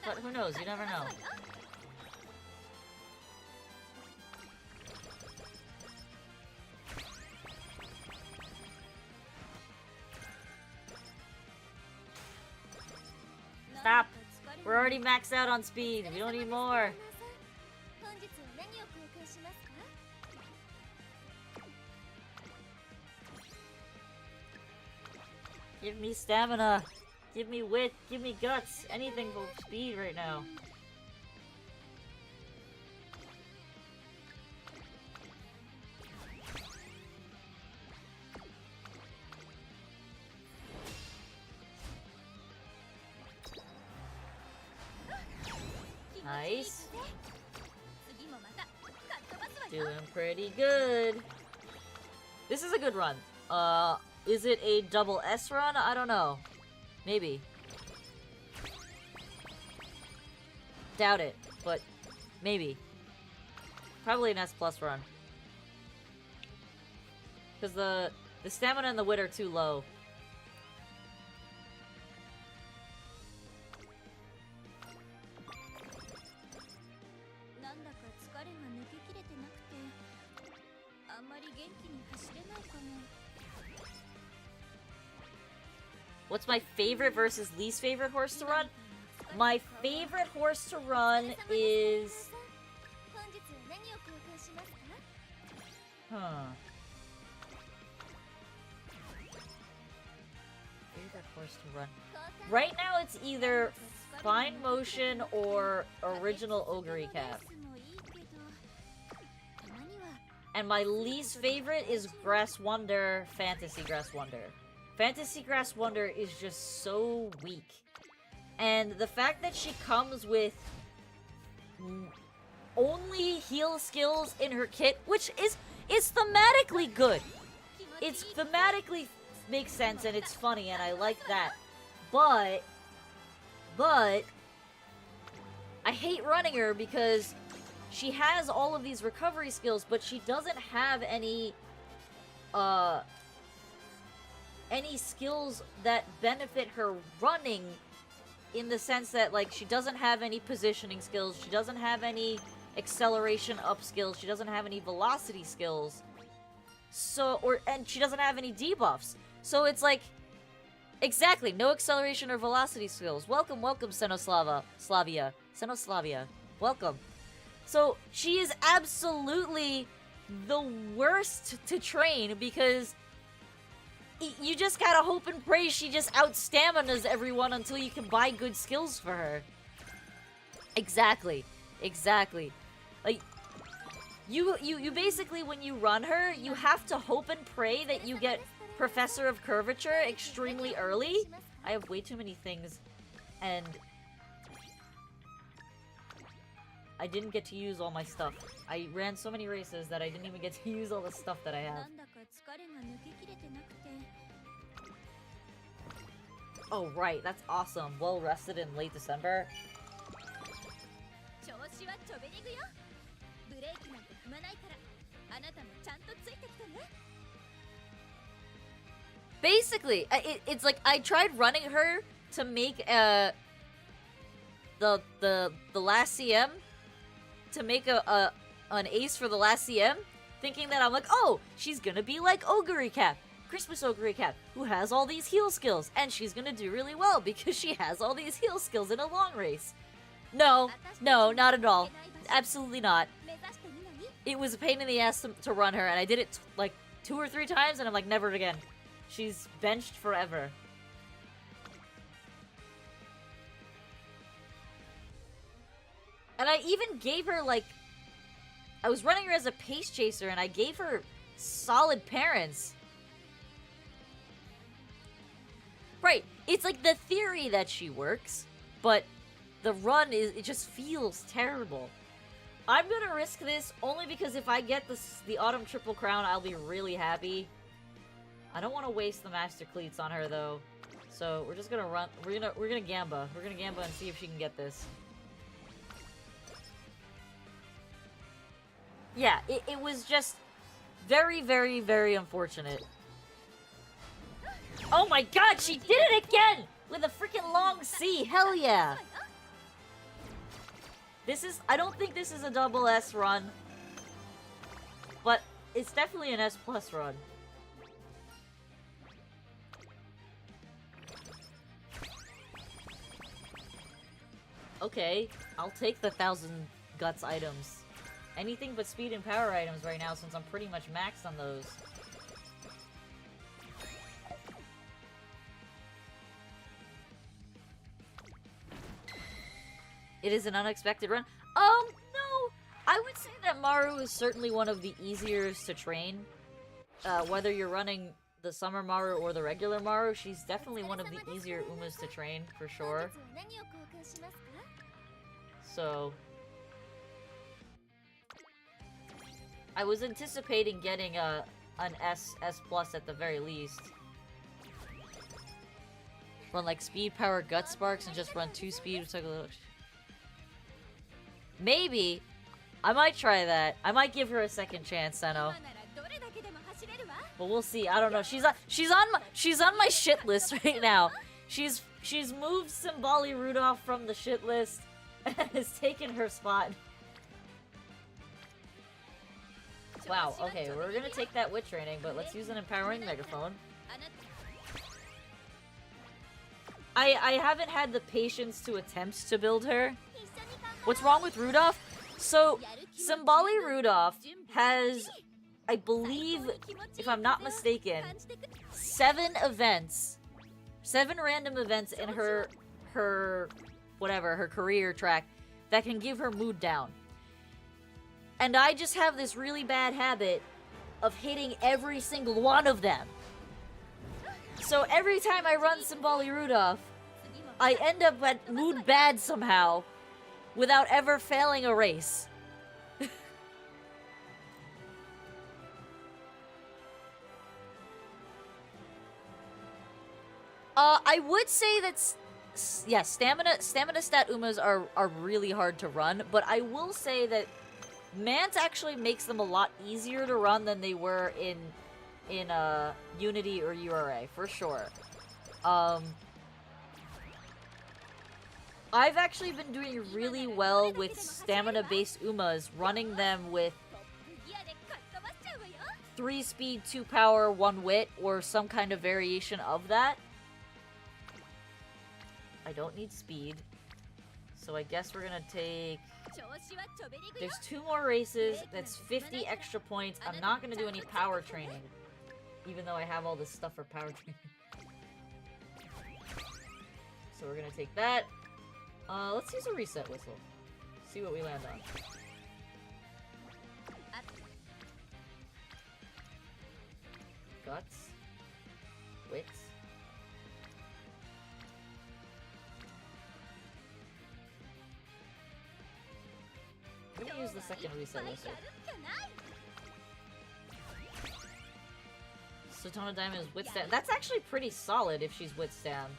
But who knows? You never know. Stop! We're already maxed out on speed. We don't need more. Give me stamina. Give me wit. Give me guts. Anything but speed right now. Nice. Doing pretty good. This is a good run. Is it a double S run? I don't know. Maybe. Doubt it, but maybe. Probably an S plus run. Because The stamina and the wit are too low. What's my favorite versus least favorite horse to run? My favorite horse to run is... Huh. Favorite horse to run. Right now it's either Fine Motion or Original Ogre Cap. And my least favorite is Grass Wonder, Fantasy Grass Wonder. Fantasy Grass Wonder is just so weak. And the fact that she comes with only heal skills in her kit, which is thematically good. It's thematically makes sense and it's funny and I like that. But I hate running her because she has all of these recovery skills, but she doesn't have any skills that benefit her running, in the sense that, like, she doesn't have any positioning skills, she doesn't have any acceleration up skills, she doesn't have any velocity skills, and she doesn't have any debuffs. So it's like, exactly, no acceleration or velocity skills. Welcome, Slavia. Welcome. So she is absolutely the worst to train because you just gotta hope and pray she just out-staminas everyone until you can buy good skills for her. Exactly. Like, you basically, when you run her, you have to hope and pray that you get Professor of Curvature extremely early. I have way too many things, and I didn't get to use all my stuff. I ran so many races that I didn't even get to use all the stuff that I have. Oh, right, that's awesome. Well rested in late December. Basically, it's like I tried running her to make the last CM, to make an ace for the last CM, thinking that I'm like, oh, she's gonna be like Ogre Cap, Christmas Ogre Cap, who has all these heal skills, and she's gonna do really well because she has all these heal skills in a long race. No, not at all. Absolutely not. It was a pain in the ass to run her, and I did it like 2 or 3 times, and I'm like, never again. She's benched forever. And I even gave her, like, I was running her as a pace chaser, and I gave her solid parents. Right, it's like the theory that she works, but the run it just feels terrible. I'm gonna risk this only because if I get the Autumn Triple Crown, I'll be really happy. I don't want to waste the Master Cleats on her though, so we're just gonna run. We're gonna Gamba. We're gonna Gamba and see if she can get this. Yeah, it was just very, very, very unfortunate. Oh my god, she did it again! With a freaking long C, hell yeah! I don't think this is a double S run, but it's definitely an S plus run. Okay, I'll take the 1,000 guts items. Anything but speed and power items right now since I'm pretty much maxed on those. It is an unexpected run. No! I would say that Maru is certainly one of the easiest to train. Whether you're running the Summer Maru or the regular Maru, she's definitely one of the easier Umas to train, for sure. So I was anticipating getting an S plus at the very least. Run like speed, power, gut sparks, and just run 2 speed. Maybe I might try that. I might give her a second chance, Seno. But we'll see. I don't know. She's on my shit list right now. She's moved Simbali Rudolph from the shit list and has taken her spot. Wow, okay, we're gonna take that wit training, but let's use an empowering megaphone. I haven't had the patience to attempt to build her. What's wrong with Rudolph? So, Simbali Rudolph has, I believe, if I'm not mistaken, 7 random events in her career track that can give her mood down. And I just have this really bad habit of hitting every single one of them. So every time I run Simbali Rudolph, I end up at mood bad somehow without ever failing a race. I would say that, yeah, stamina stat Umas are really hard to run, but I will say that MANT actually makes them a lot easier to run than they were in Unity or URA, for sure. I've actually been doing really well with stamina-based Umas, running them with 3 speed, 2 power, 1 wit, or some kind of variation of that. I don't need speed, so I guess we're gonna take... There's 2 more races, that's 50 extra points. I'm not gonna do any power training, even though I have all this stuff for power training. So we're gonna take that. Let's use a reset whistle. See what we land on. Guts. Wits. I'm gonna use the second reset whistle. Satana Diamond is Withstand. That's actually pretty solid if she's Withstand.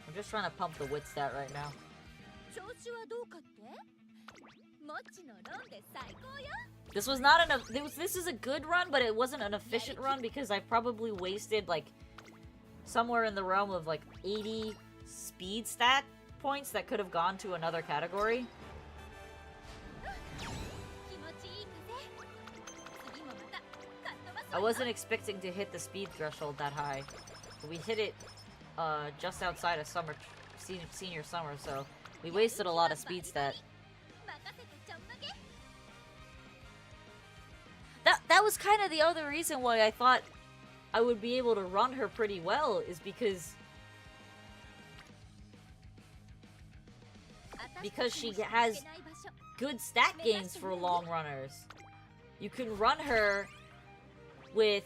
I'm just trying to pump the wit stat right now. This was not an this is a good run, but it wasn't an efficient run because I probably wasted like somewhere in the realm of like 80 speed stat points that could have gone to another category. I wasn't expecting to hit the speed threshold that high, but we hit it just outside of senior summer, so we wasted a lot of speed stat. That was kind of the other reason why I thought I would be able to run her pretty well, is because she has good stat gains for long runners. You can run her with,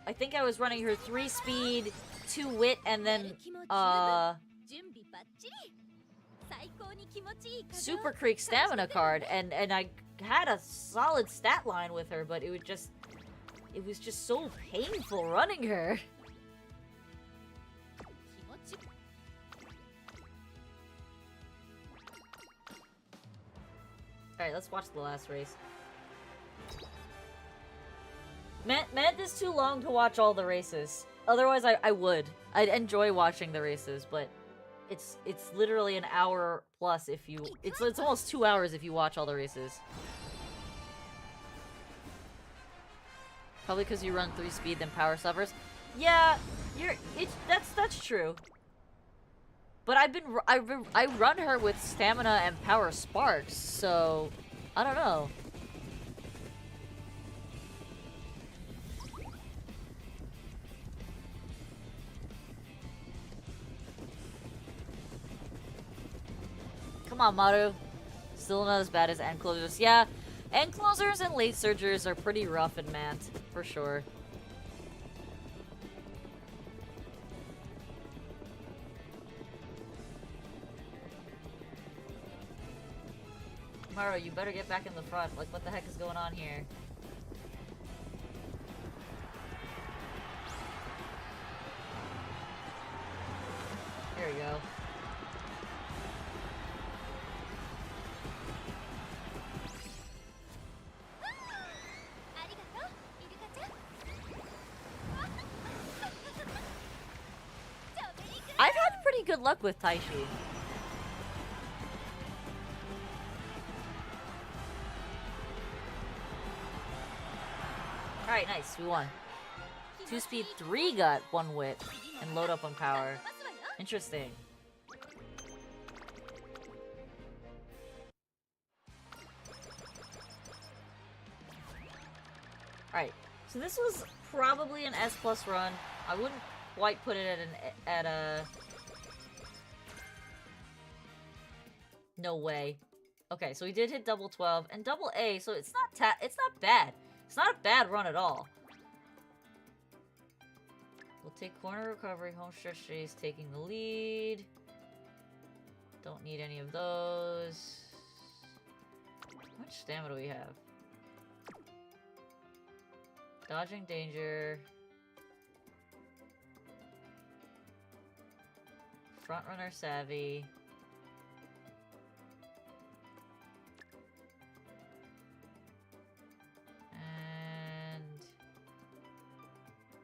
I think I was running her 3 speed, 2 wit, and then Super Creek stamina card, and I had a solid stat line with her, but it was just so painful running her. Alright, let's watch the last race. MANT is too long to watch all the races. Otherwise, I would. I'd enjoy watching the races, but it's literally an hour plus if you... It's almost 2 hours if you watch all the races. Probably because you run 3 speed, then power suffers. Yeah, that's true. But I run her with stamina and power sparks, so I don't know. Come on, Maru. Still not as bad as end closers. Yeah, end closers and late surgers are pretty rough in MANT, for sure. Maru, you better get back in the front. Like, what the heck is going on here? There we go. pretty good luck with Taishi. Alright, nice. We won. 2 speed, 3 got 1 wit, and load up on power. Interesting. Alright, so this was probably an S+ run. I wouldn't quite put it at a... No way. Okay, so we did hit double 12 and double A, so it's not bad. It's not a bad run at all. We'll take corner recovery, home stretch chase, taking the lead. Don't need any of those. How much stamina do we have? Dodging danger. Front runner savvy. And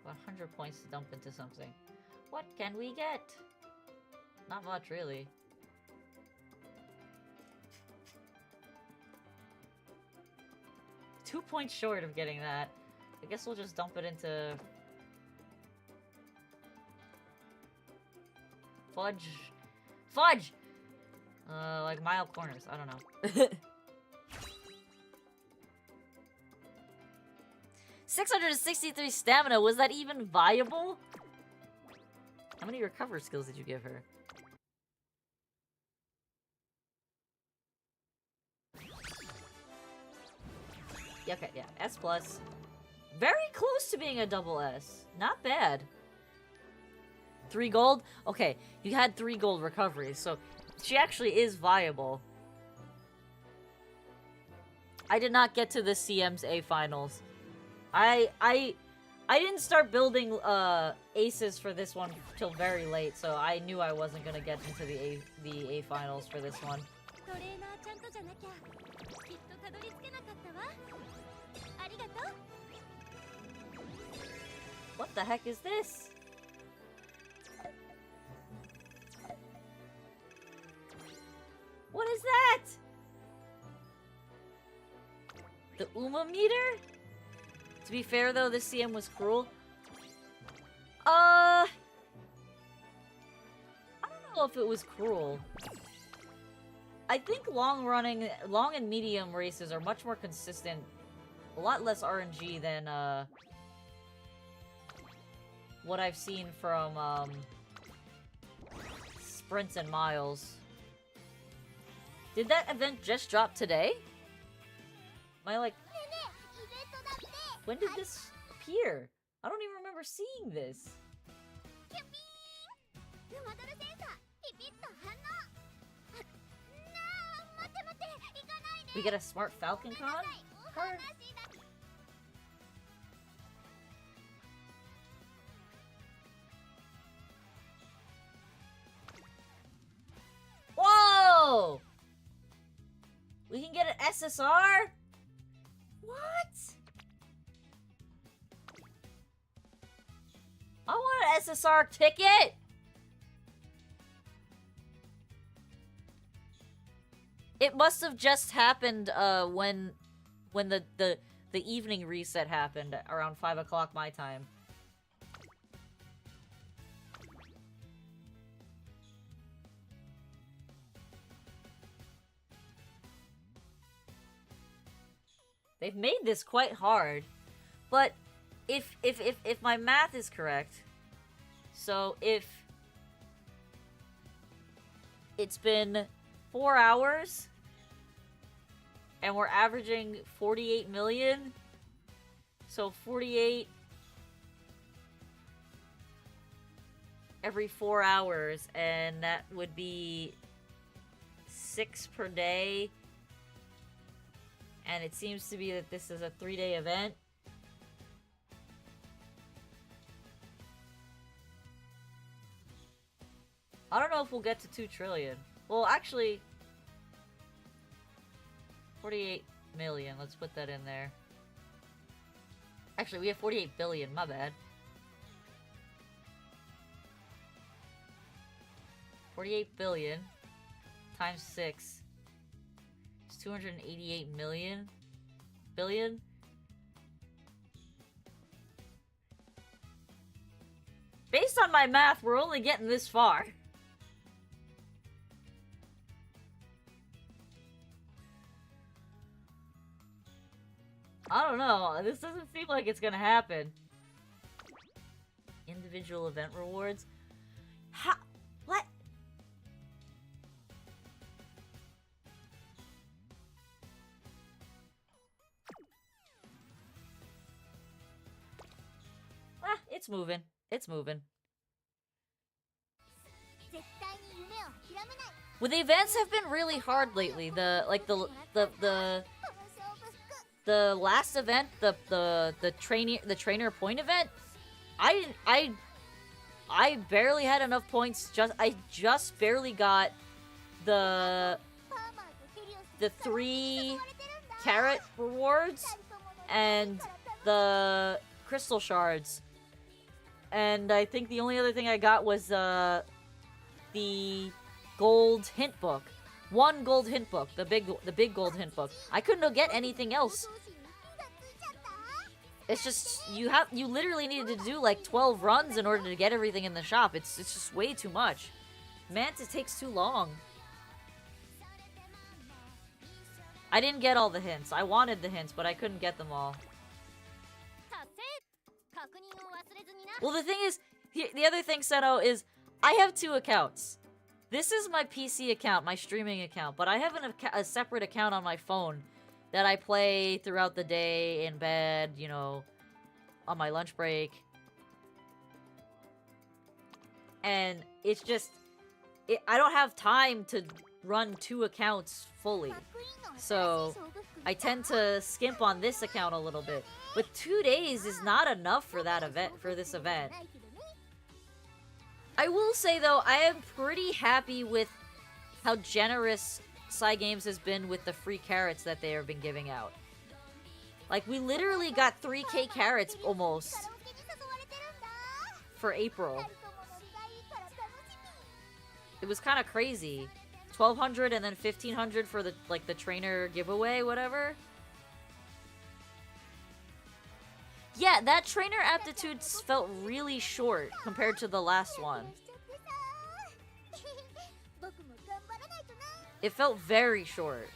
100 points to dump into something. What can we get? Not much, really. Two points short of getting that. I guess we'll just dump it into... Fudge. Fudge! Like mile corners. I don't know. 663 stamina. Was that even viable? How many recover skills did you give her? Yeah, okay, yeah. S+. Very close to being a double S. Not bad. 3 gold? Okay, you had 3 gold recoveries, so she actually is viable. I did not get to the CM's A finals. I didn't start building aces for this one till very late, so I knew I wasn't gonna get into the A finals for this one. What the heck is this? What is that? The Uma meter? To be fair though, this CM was cruel. I don't know if it was cruel. I think long and medium races are much more consistent. A lot less RNG than, what I've seen from, sprints and miles. Did that event just drop today? Am I like... When did this appear? I don't even remember seeing this. We get a smart Falcon card? Whoa! We can get an SSR? What? I want an SSR ticket! It must have just happened when the evening reset happened around 5 o'clock my time. They've made this quite hard, but if my math is correct, so if it's been 4 hours and we're averaging 48 million, so 48 every 4 hours, and that would be 6 per day. And it seems to be that this is a 3-day event. I don't know if we'll get to 2 trillion. Well, actually... 48 million. Let's put that in there. Actually, we have 48 billion. My bad. 48 billion times 6 is 288 million billion. Based on my math, we're only getting this far. I don't know. This doesn't seem like it's gonna happen. Individual event rewards? How? What? Ah, it's moving. It's moving. Well, the events have been really hard lately. The last event, the trainer point event, I barely had enough points. I just barely got the 3 carrot rewards and the crystal shards. And I think the only other thing I got was the gold hint book. 1 gold hint book, the big gold hint book. I couldn't get anything else. It's just you literally needed to do like 12 runs in order to get everything in the shop. It's just way too much. MANT, it takes too long. I didn't get all the hints. I wanted the hints, but I couldn't get them all. Well, the thing is, the other thing, Seto, is I have 2 accounts. This is my PC account, my streaming account, but I have a separate account on my phone that I play throughout the day, in bed, you know, on my lunch break. And it's just... I don't have time to run 2 accounts fully. So, I tend to skimp on this account a little bit. But 2 days is not enough for that event, for this event. I will say, though, I am pretty happy with how generous Cygames has been with the free carrots that they have been giving out. Like, we literally got 3k carrots, almost, for April. It was kind of crazy. 1,200 and then 1,500 for the, like, the trainer giveaway, whatever. Yeah, that trainer aptitudes felt really short compared to the last one. It felt very short.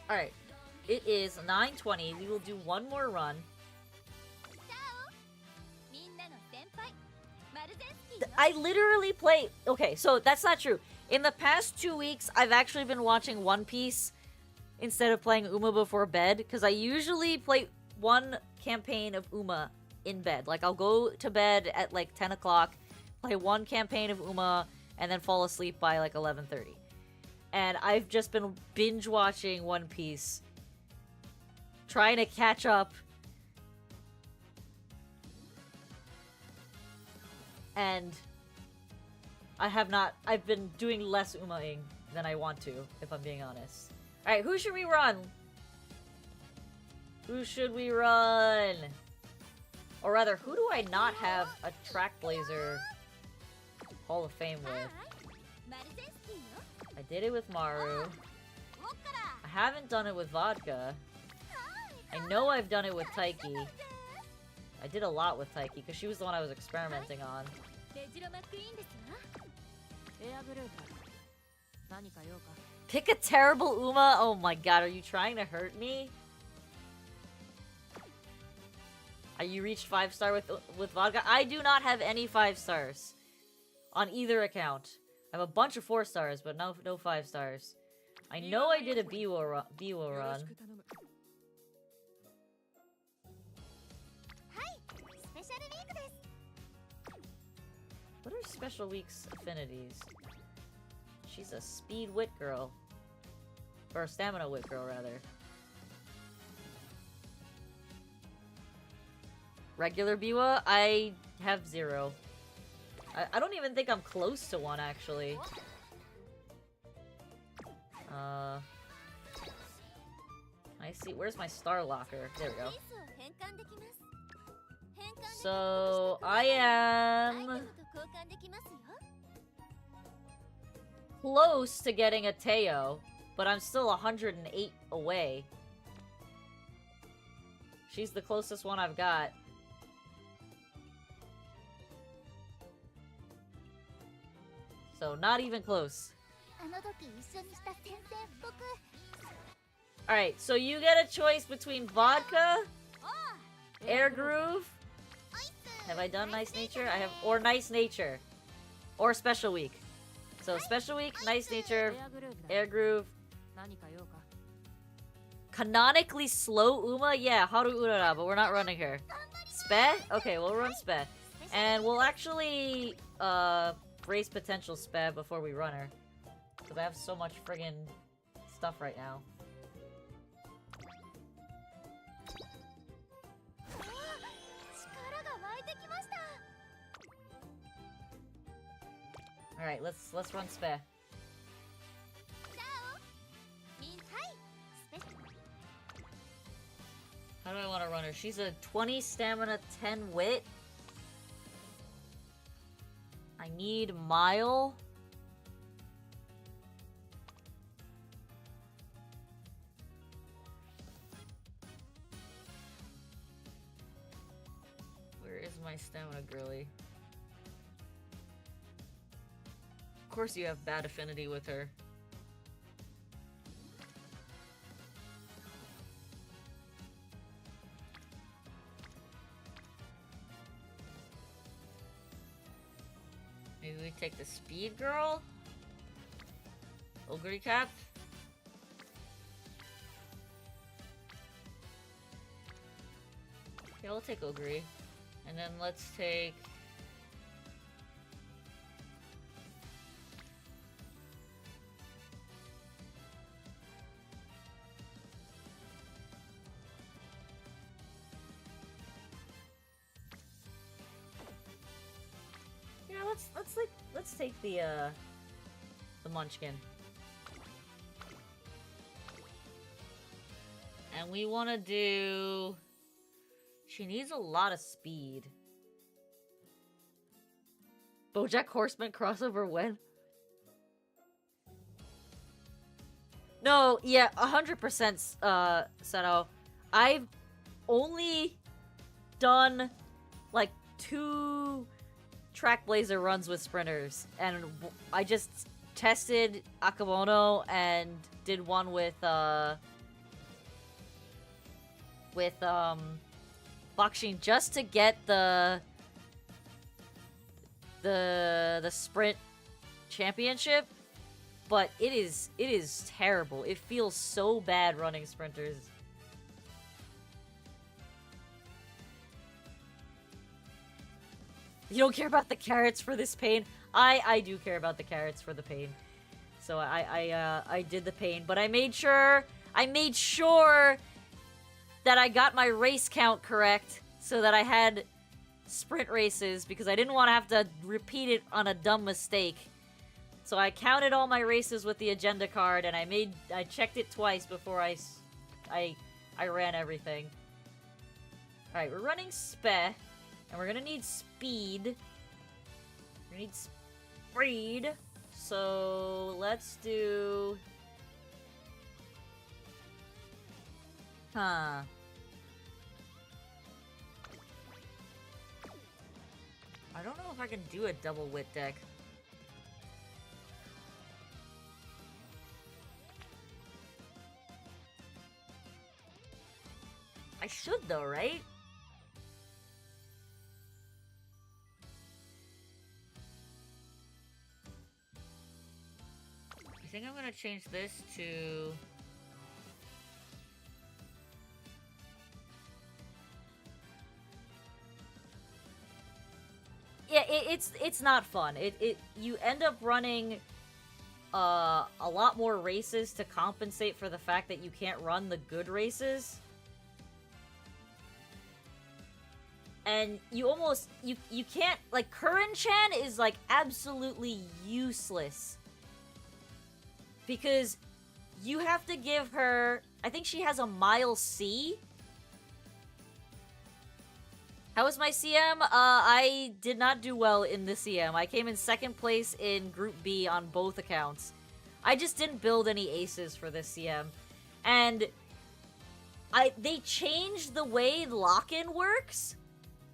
Alright. It is 9:20. We will do one more run. I literally play... Okay, so that's not true. In the past 2 weeks, I've actually been watching One Piece instead of playing Uma before bed, because I usually play one campaign of Uma in bed. Like, I'll go to bed at, like, 10 o'clock, play one campaign of Uma, and then fall asleep by, like, 11:30. And I've just been binge-watching One Piece, trying to catch up. And I've been doing less Uma-ing than I want to, if I'm being honest. Alright, who should we run? Who should we run? Or rather, who do I not have a Trackblazer Hall of Fame with? I did it with Maru. I haven't done it with Vodka. I know I've done it with Taiki. I did a lot with Taiki, because she was the one I was experimenting on. Pick a terrible Uma? Oh my god, are you trying to hurt me? Are you reached 5-star with Vodka? I do not have any 5 stars on either account. I have a bunch of 4 stars, but no 5 stars. I know I did a Biwa run. What are Special Week's affinities? She's a speed wit girl. Or a stamina wit girl, rather. Regular Biwa? I have 0. I don't even think I'm close to 1, actually. Can I see? Where's my star locker? There we go. So I アイテ am ムと交換できますよ。 close to getting a Teo, but I'm still 108 away. She's the closest one I've got. So not even close. あの時一緒にした宣戦布告。 Alright, so you get a choice between vodka, air groove. Have I done nice nature? I have, or nice nature. Or special week. So special week, nice nature, air groove. 何か用か。 Canonically slow Uma? Yeah, Haru Urara, but we're not running her. Spe? Okay, we'll run Spe. And we'll actually, raise potential Spe before we run her. Because I have so much friggin' stuff right now. 力が湧いてきました。 Alright, let's run Spe. じゃあみんはいスペシ How do I want to run her? She's a 20 stamina, 10 wit. I need Mile. Where is my stamina girly? Of course you have bad affinity with her. Maybe we take the speed girl? Ogre cap? Yeah, we'll take Ogre. And then let's take... Yeah, let's take the Munchkin. And we want to do... She needs a lot of speed. BoJack Horseman crossover when? No, yeah, 100%, Seno. I've only done, like, 2 Track Blazer runs with sprinters, and I just tested Akamono and did one with Bakshin just to get the sprint championship, but it is terrible. It feels so bad running sprinters. You don't care about the carrots for this pain? I do care about the carrots for the pain. So I did the pain, but I made sure that I got my race count correct so that I had sprint races because I didn't want to have to repeat it on a dumb mistake. So I counted all my races with the agenda card and I checked it twice before I ran everything. All right, we're running Spe. And we're gonna need speed. We need speed. So let's do... Huh. I don't know if I can do a double wit deck. I should though, right? I think I'm gonna change this to... Yeah, it's not fun. You end up running a lot more races to compensate for the fact that you can't run the good races. And you almost you can't, like, Curran-chan is like absolutely useless. Because you have to give her... I think she has a Mile C. How was my CM? I did not do well in the CM. I came in second place in Group B on both accounts. I just didn't build any aces for this CM. And they changed the way lock-in works.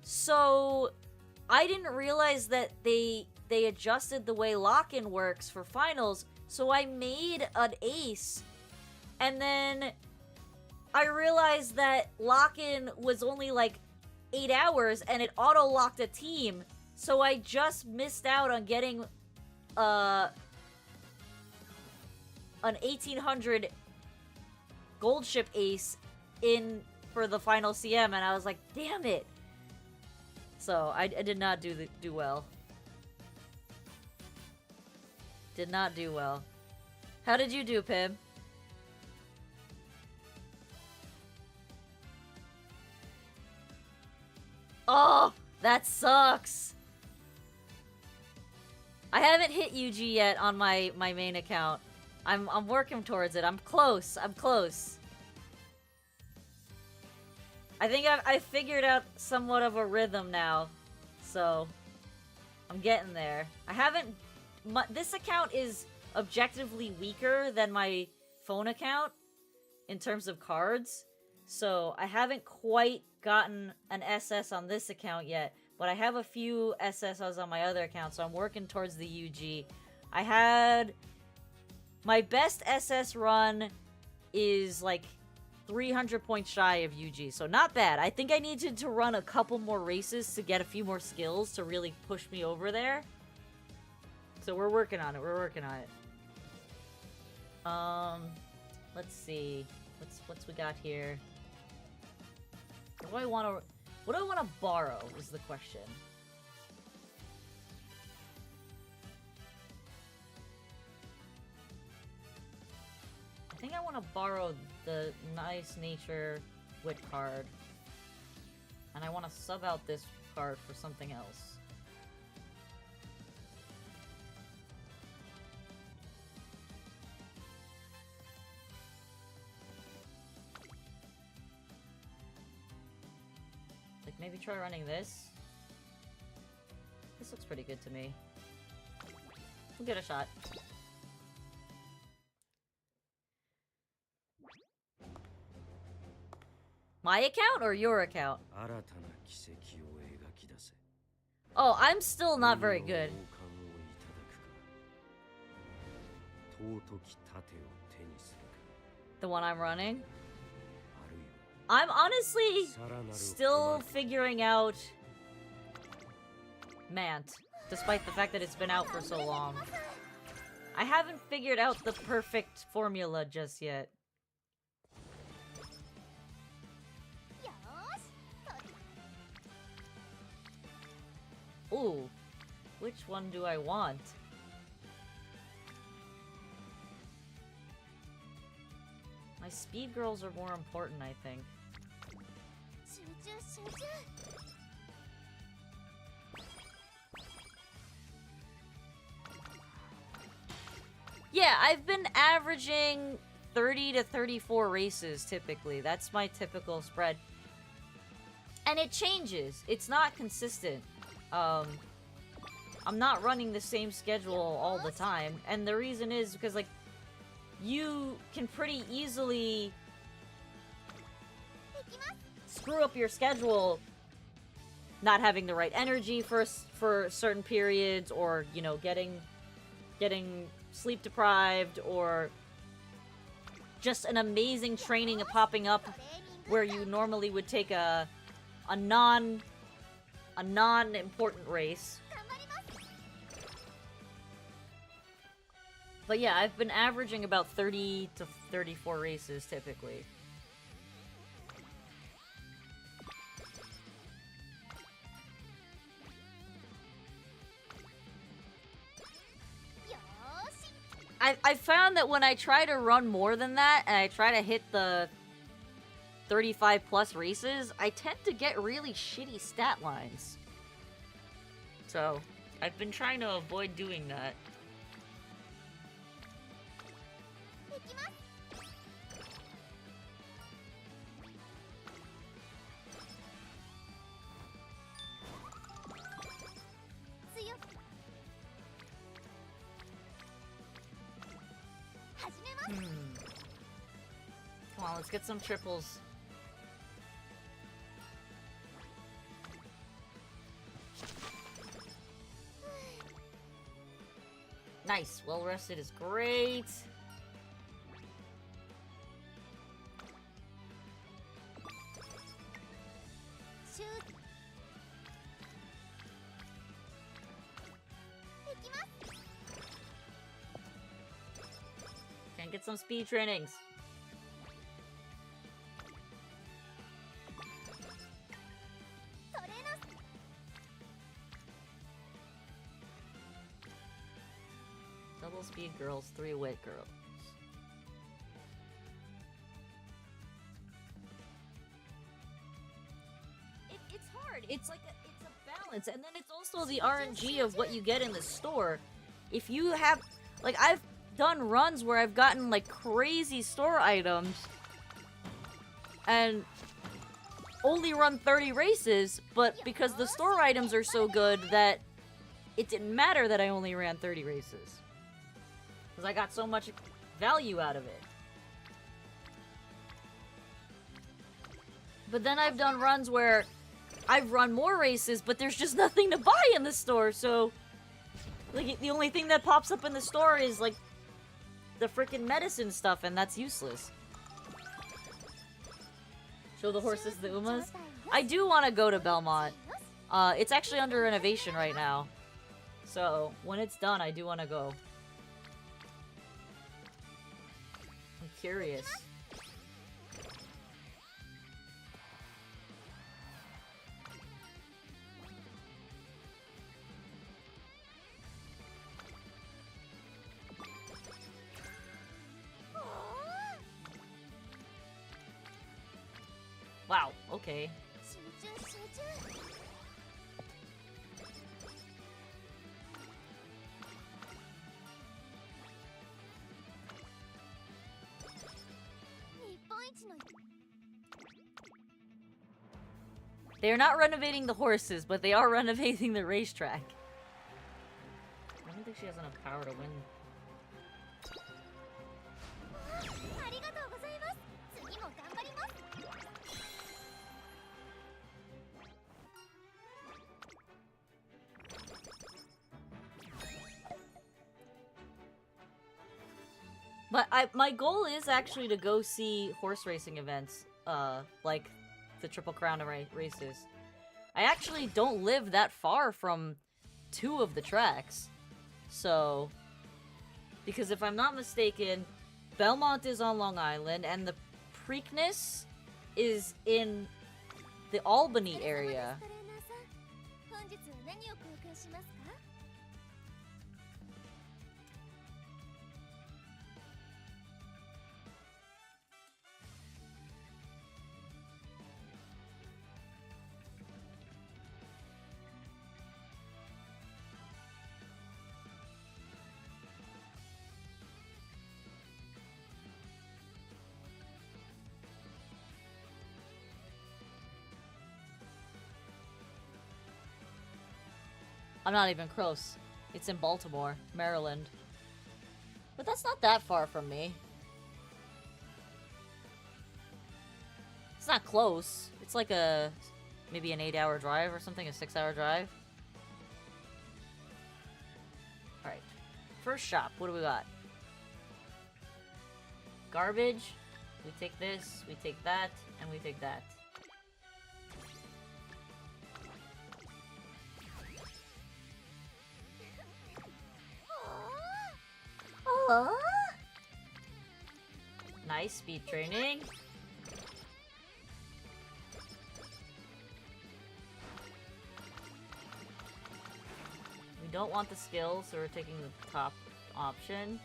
So I didn't realize that they adjusted the way lock-in works for finals. So I made an ace. And then I realized that lock-in was only like 8 hours and it auto-locked a team. So I just missed out on getting an 1800 gold ship ace in for the final CM, and I was like, damn it. So I did not do well. Did not do well. How did you do, Pim? Oh, that sucks. I haven't hit UG yet on my main account. I'm working towards it. I'm close. I'm close. I think I figured out somewhat of a rhythm now. So I'm getting there. I haven't this account is objectively weaker than my phone account in terms of cards. So I haven't quite gotten an SS on this account yet, but I have a few SSs on my other account, so I'm working towards the UG. I had my best SS run is like 300 points shy of UG, so not bad. I think I needed to run a couple more races to get a few more skills to really push me over there. So we're working on it. We're working on it. Let's see. What's we got here? What do I want to borrow is the question. I think I want to borrow the nice nature wit card. And I want to sub out this card for something else. Maybe try running this. This looks pretty good to me. We'll give it a shot. My account or your account? Oh, I'm still not very good. The one I'm running? I'm honestly still figuring out MANT, despite the fact that it's been out for so long. I haven't figured out the perfect formula just yet. Ooh, which one do I want? My speed girls are more important, I think. Yeah, I've been averaging 30 to 34 races typically. That's my typical spread. And it changes. It's not consistent. I'm not running the same schedule all the time. And the reason is because, like, you can pretty easily screw up your schedule not having the right energy for certain periods, or, you know, getting sleep deprived, or just an amazing training popping up where you normally would take a non-important race. But yeah, I've been averaging about 30 to 34 races typically. I found that when I try to run more than that, and I try to hit the 35 plus races, I tend to get really shitty stat lines. So, I've been trying to avoid doing that. Hmm. Come on, let's get some triples. Nice. Well rested is great. Shoot. Can get some speed trainings. Double speed girls, 3 wit girls. It's hard. It's like it's a balance, and then it's also the RNG of what you get in the store. If you have, like, I've done runs where I've gotten like crazy store items and only run 30 races, but because the store items are so good that it didn't matter that I only ran 30 races. Because I got so much value out of it. But then I've done runs where I've run more races, but there's just nothing to buy in the store, so... like, the only thing that pops up in the store is, like, the frickin' medicine stuff, and that's useless. Show the horses the Umas? I do want to go to Belmont. It's actually under renovation right now. So, when it's done, I do want to go. I'm curious. Wow, okay. They're not renovating the horses, but they are renovating the racetrack. I don't think she has enough power to win. But my goal is actually to go see horse racing events, like the Triple Crown races. I actually don't live that far from 2 of the tracks. So, because if I'm not mistaken, Belmont is on Long Island, and the Preakness is in the Albany area. I'm not even close. It's in Baltimore, Maryland. But that's not that far from me. It's not close. It's like maybe an 8-hour drive or something, a 6-hour drive. Alright. First shop, what do we got? Garbage. We take this, we take that, and we take that. Nice speed training. We don't want the skills, so we're taking the top option.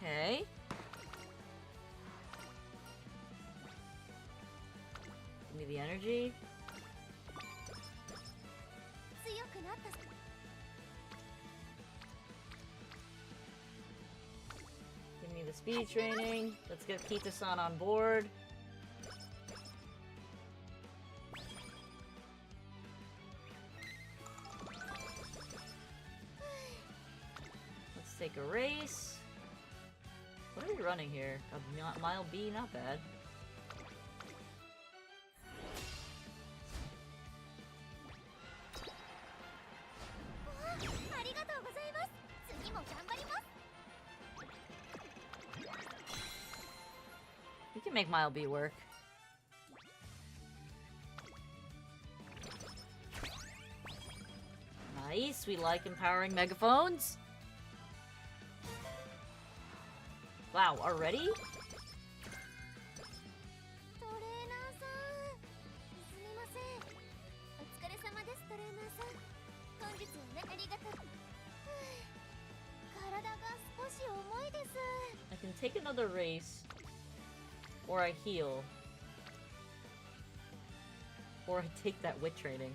Okay. Give me the energy. the speed training. Let's get Kita-san on board. Let's take a race. What are we running here? A mile B? Not bad. We can make mile B work. Nice, we like empowering megaphones. Wow, already? I can take another race, or I heal, or I take that wit training.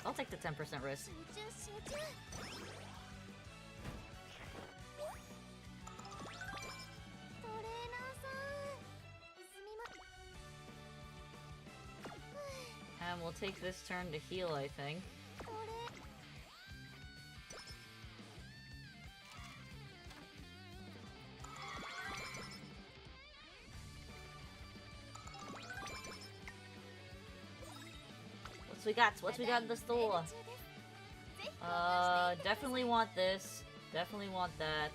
I'll take the 10% risk. And we'll take this turn to heal, I think. What's we got in the store? Definitely want this. Definitely want that.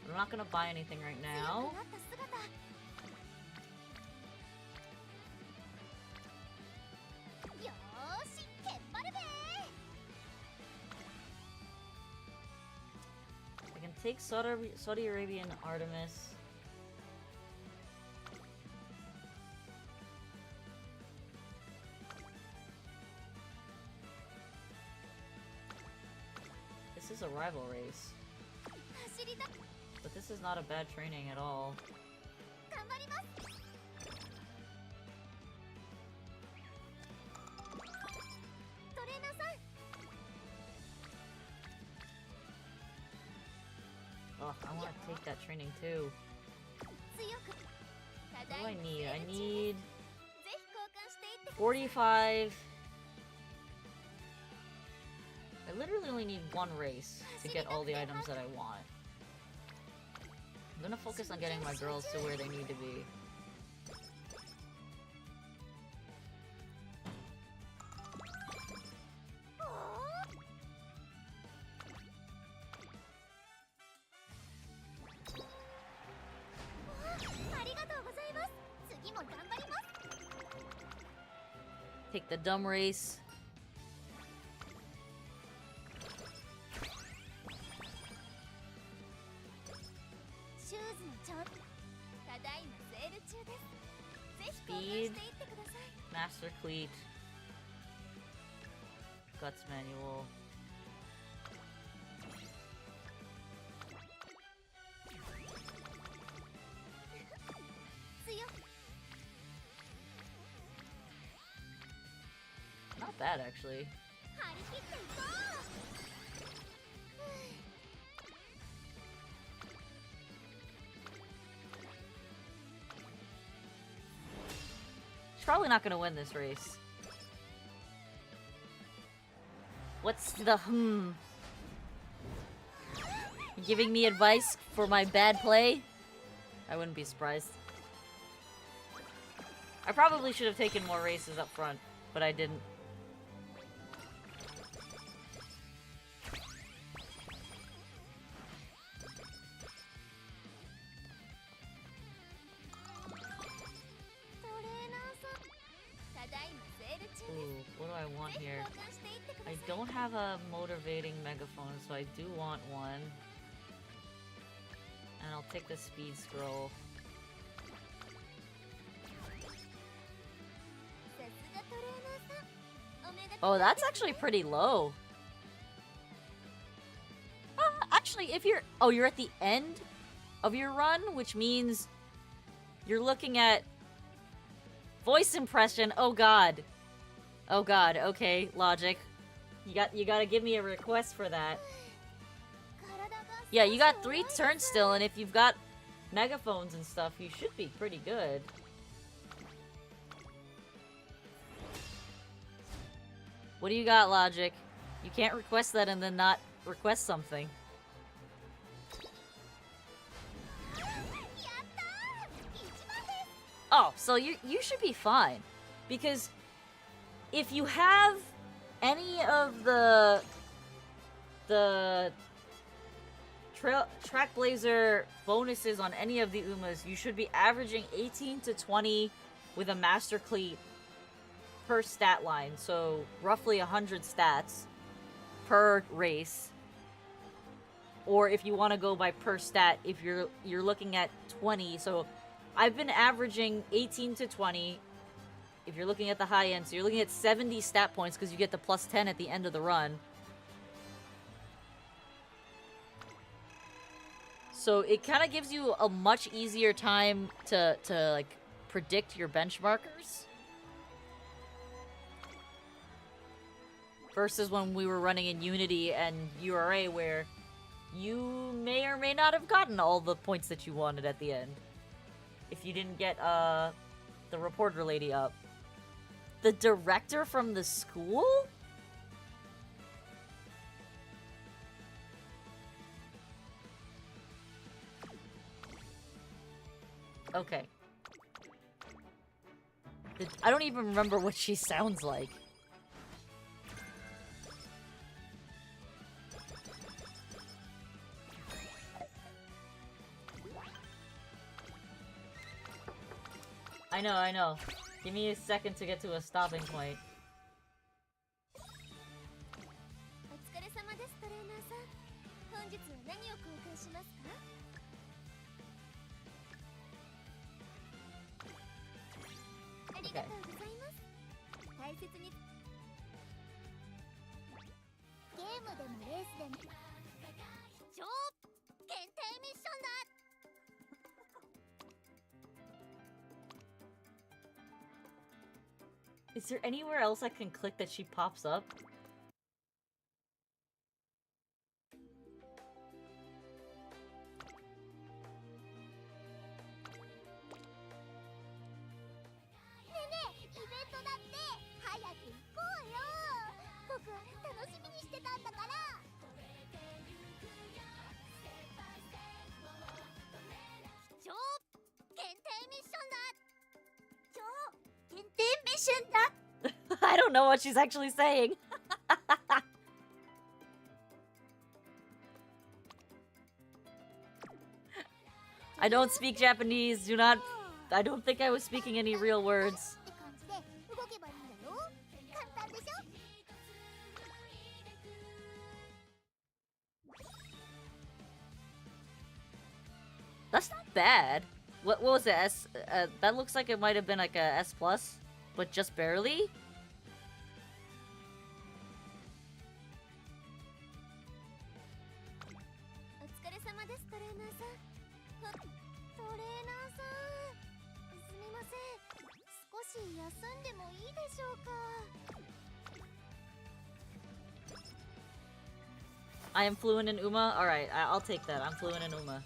I'm not gonna buy anything right now. I can take Saudi Arabian Artemis. This is a rival race. But this is not a bad training at all. Oh, I want to take that training too. What do I need? I need 45. I literally only need one race to get all the items that I want. I'm gonna focus on getting my girls to where they need to be. Take the dumb race. Speed, Master Cleat, Guts Manual. Not bad, actually. Probably not gonna win this race. What's the You giving me advice for my bad play? I wouldn't be surprised. I probably should have taken more races up front, but I didn't. Ooh, what do I want here? I don't have a motivating megaphone, so I do want one. And I'll take the speed scroll. Oh, that's actually pretty low. Actually, if you're... Oh, you're at the end of your run, which means you're looking at voice impression. Oh god. Oh god, okay, logic. You gotta give me a request for that. Yeah, you got 3 turns still, and if you've got megaphones and stuff, you should be pretty good. What do you got, Logic? You can't request that and then not request something. Oh, so you should be fine. Because if you have any of the Trackblazer bonuses on any of the Umas, you should be averaging 18 to 20 with a Master Cleat per stat line. So roughly 100 stats per race. Or if you want to go by per stat, if you're looking at 20. So I've been averaging 18 to 20 if you're looking at the high end. So you're looking at 70 stat points because you get the plus 10 at the end of the run. So it kind of gives you a much easier time to like predict your benchmarkers. Versus when we were running in Unity and URA, where you may or may not have gotten all the points that you wanted at the end. If you didn't get the reporter lady up. The director from the school? Okay. I don't even remember what she sounds like. I know. Give me a second to get to a stopping point. Okay. Is there anywhere else I can click that she pops up? I don't know what she's actually saying. I don't speak Japanese. I don't think I was speaking any real words. That's not bad. What was it? That looks like it might have been like a S+, but just barely? I am fluent in Uma? Alright, I'll take that. I'm fluent in Uma.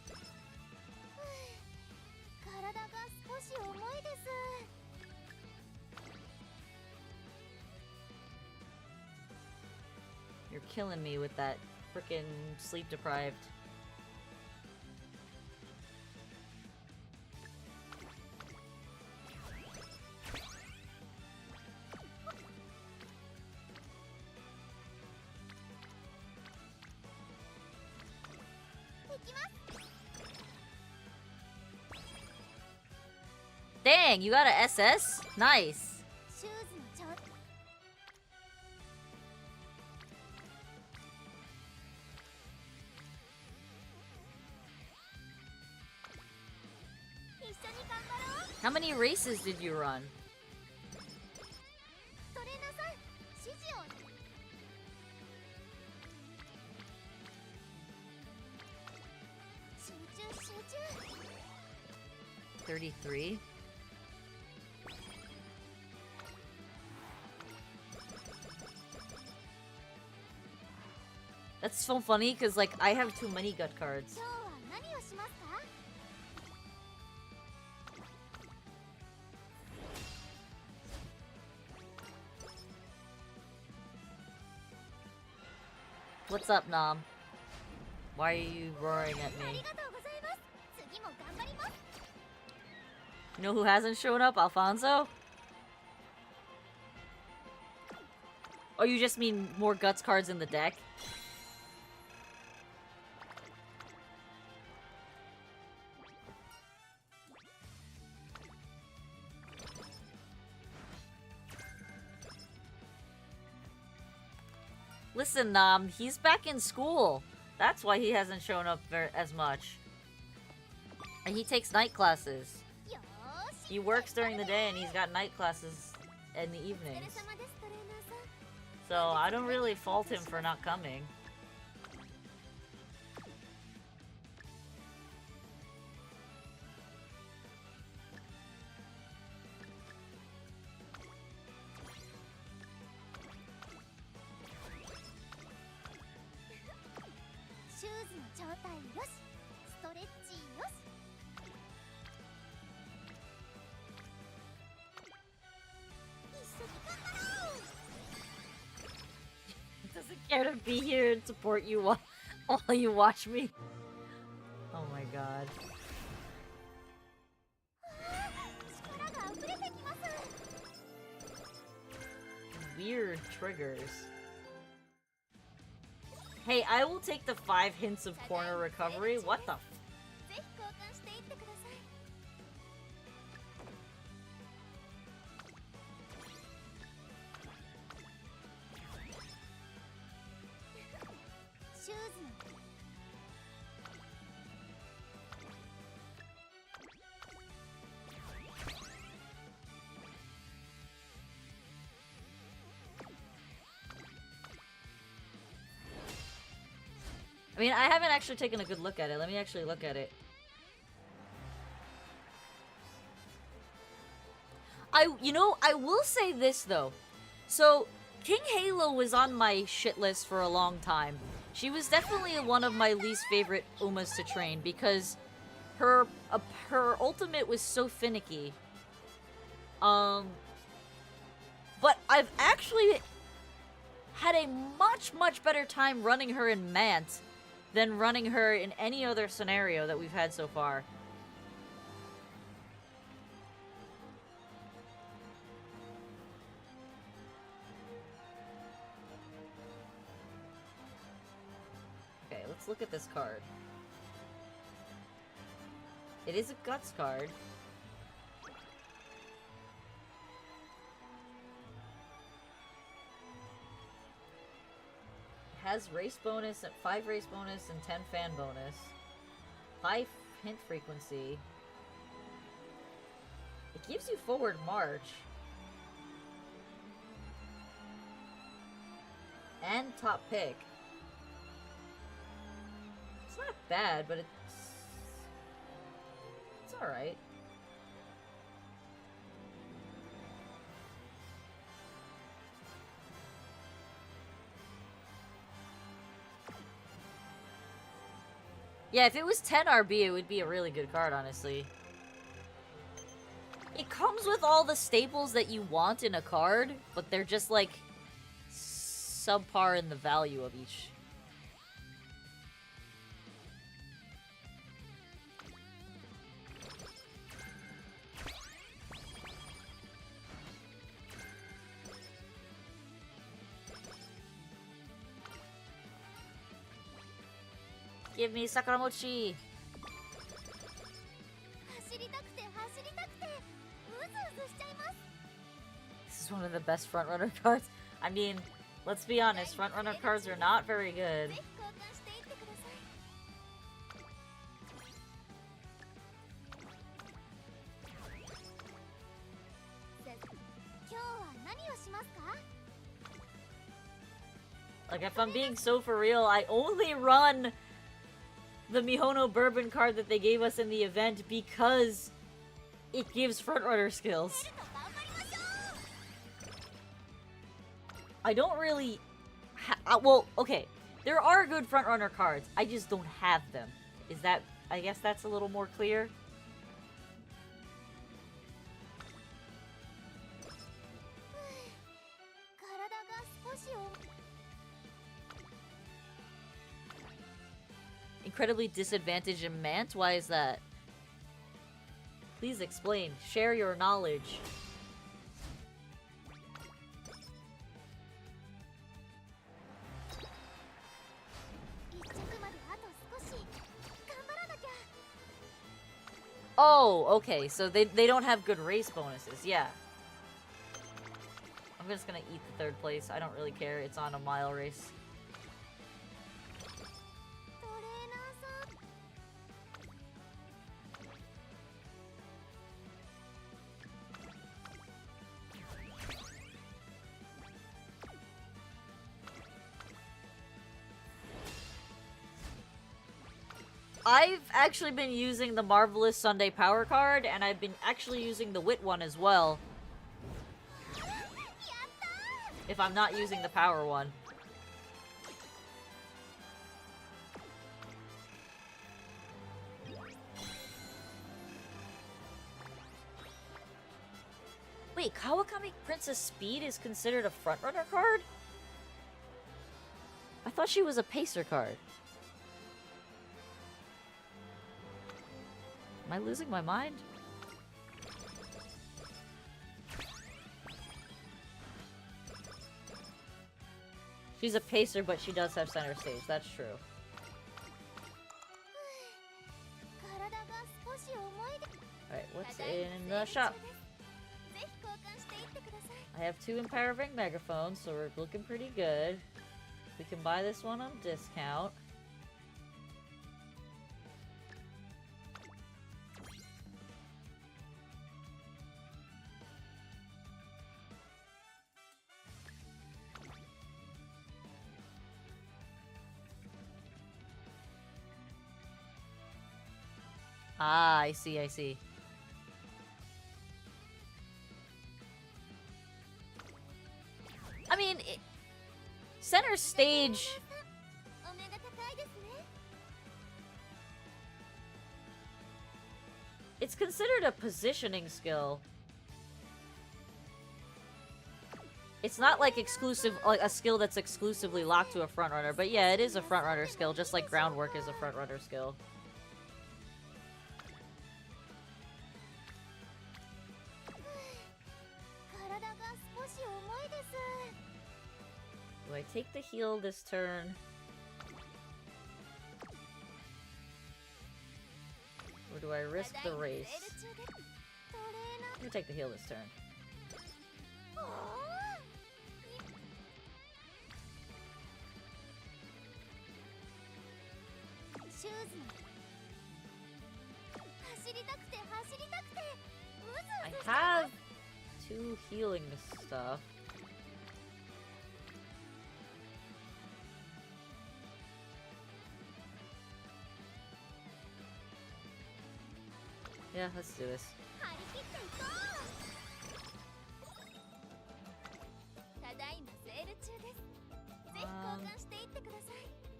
You're killing me with that frickin' sleep deprived. Dang, you got a SS? Nice. How many races did you run? $33? That's so funny because like I have too many gut cards. 今日は何をしますか？ What's up, Nom? Why are you roaring at あり me? がとうございます。次も頑張ります。 You know who hasn't shown up? Alfonso? Oh, you just mean more guts cards in the deck? Listen, Nom, he's back in school. That's why he hasn't shown up as much. And he takes night classes. よーし。 He works during the day and he's got night classes in the お疲れ evenings. 様です、トレーナーさん。 So I don't really fault him for not coming. シューズの状態よし。ストレッチよし。一緒に頑張ろう。 Doesn't care to be here and support you while you watch me. Oh my god. 力が溢れてきます。 Weird triggers. Hey, I will take the 5 hints of corner recovery. What the? ぜひ交換していってください。シューズの I mean, I haven't actually taken a good look at it. Let me actually look at it. I will say this though. So, King Halo was on my shit list for a long time. She was definitely one of my least favorite Umas to train because her ultimate was so finicky. But I've actually had a much better time running her in MANT than running her in any other scenario that we've had so far. Okay, let's look at this card. It is a Guts card. Has race bonus, 5 race bonus, and 10 fan bonus. High hint frequency. It gives you forward march. And top pick. It's not bad, but it's alright. Yeah, if it was 10 RB, it would be a really good card, honestly. It comes with all the staples that you want in a card, but they're just, like, subpar in the value of each. Give me Sakuramochi! 走りたくて走りたくてうずうずしちゃいます。 This is one of the best frontrunner cards. I mean, let's be honest, frontrunner cards are not very good. ぜひ交換していってください。 今日は何をしますか？ Like, if I'm being so for real, I only run the Mihono Bourbon card that they gave us in the event because it gives frontrunner skills. 頑張りましょう。 I don't really... well, okay. There are good frontrunner cards. I just don't have them. Is that... I guess that's a little more clear. Incredibly disadvantaged in MANT? Why is that? Please explain. Share your knowledge. Oh, okay, so they don't have good race bonuses, yeah. I'm just gonna eat the third place. I don't really care. It's on a mile race. I've actually been using the Marvelous Sunday Power card, and I've been actually using the Wit one as well. If I'm not using the Power one. Wait, Kawakami Princess Speed is considered a frontrunner card? I thought she was a pacer card. Am I losing my mind? She's a pacer, but she does have center stage. That's true. Alright, what's in the shop? I have 2 empowering megaphones, so we're looking pretty good. We can buy this one on discount. Ah, I see, I see. I mean, center stage... It's considered a positioning skill. It's not like exclusive, like a skill that's exclusively locked to a frontrunner, but yeah, it is a frontrunner skill, just like groundwork is a frontrunner skill. Do I take the heal this turn? Or do I risk the race? I'm gonna take the heal this turn. I have 2 healing stuff. Yeah, let's do this.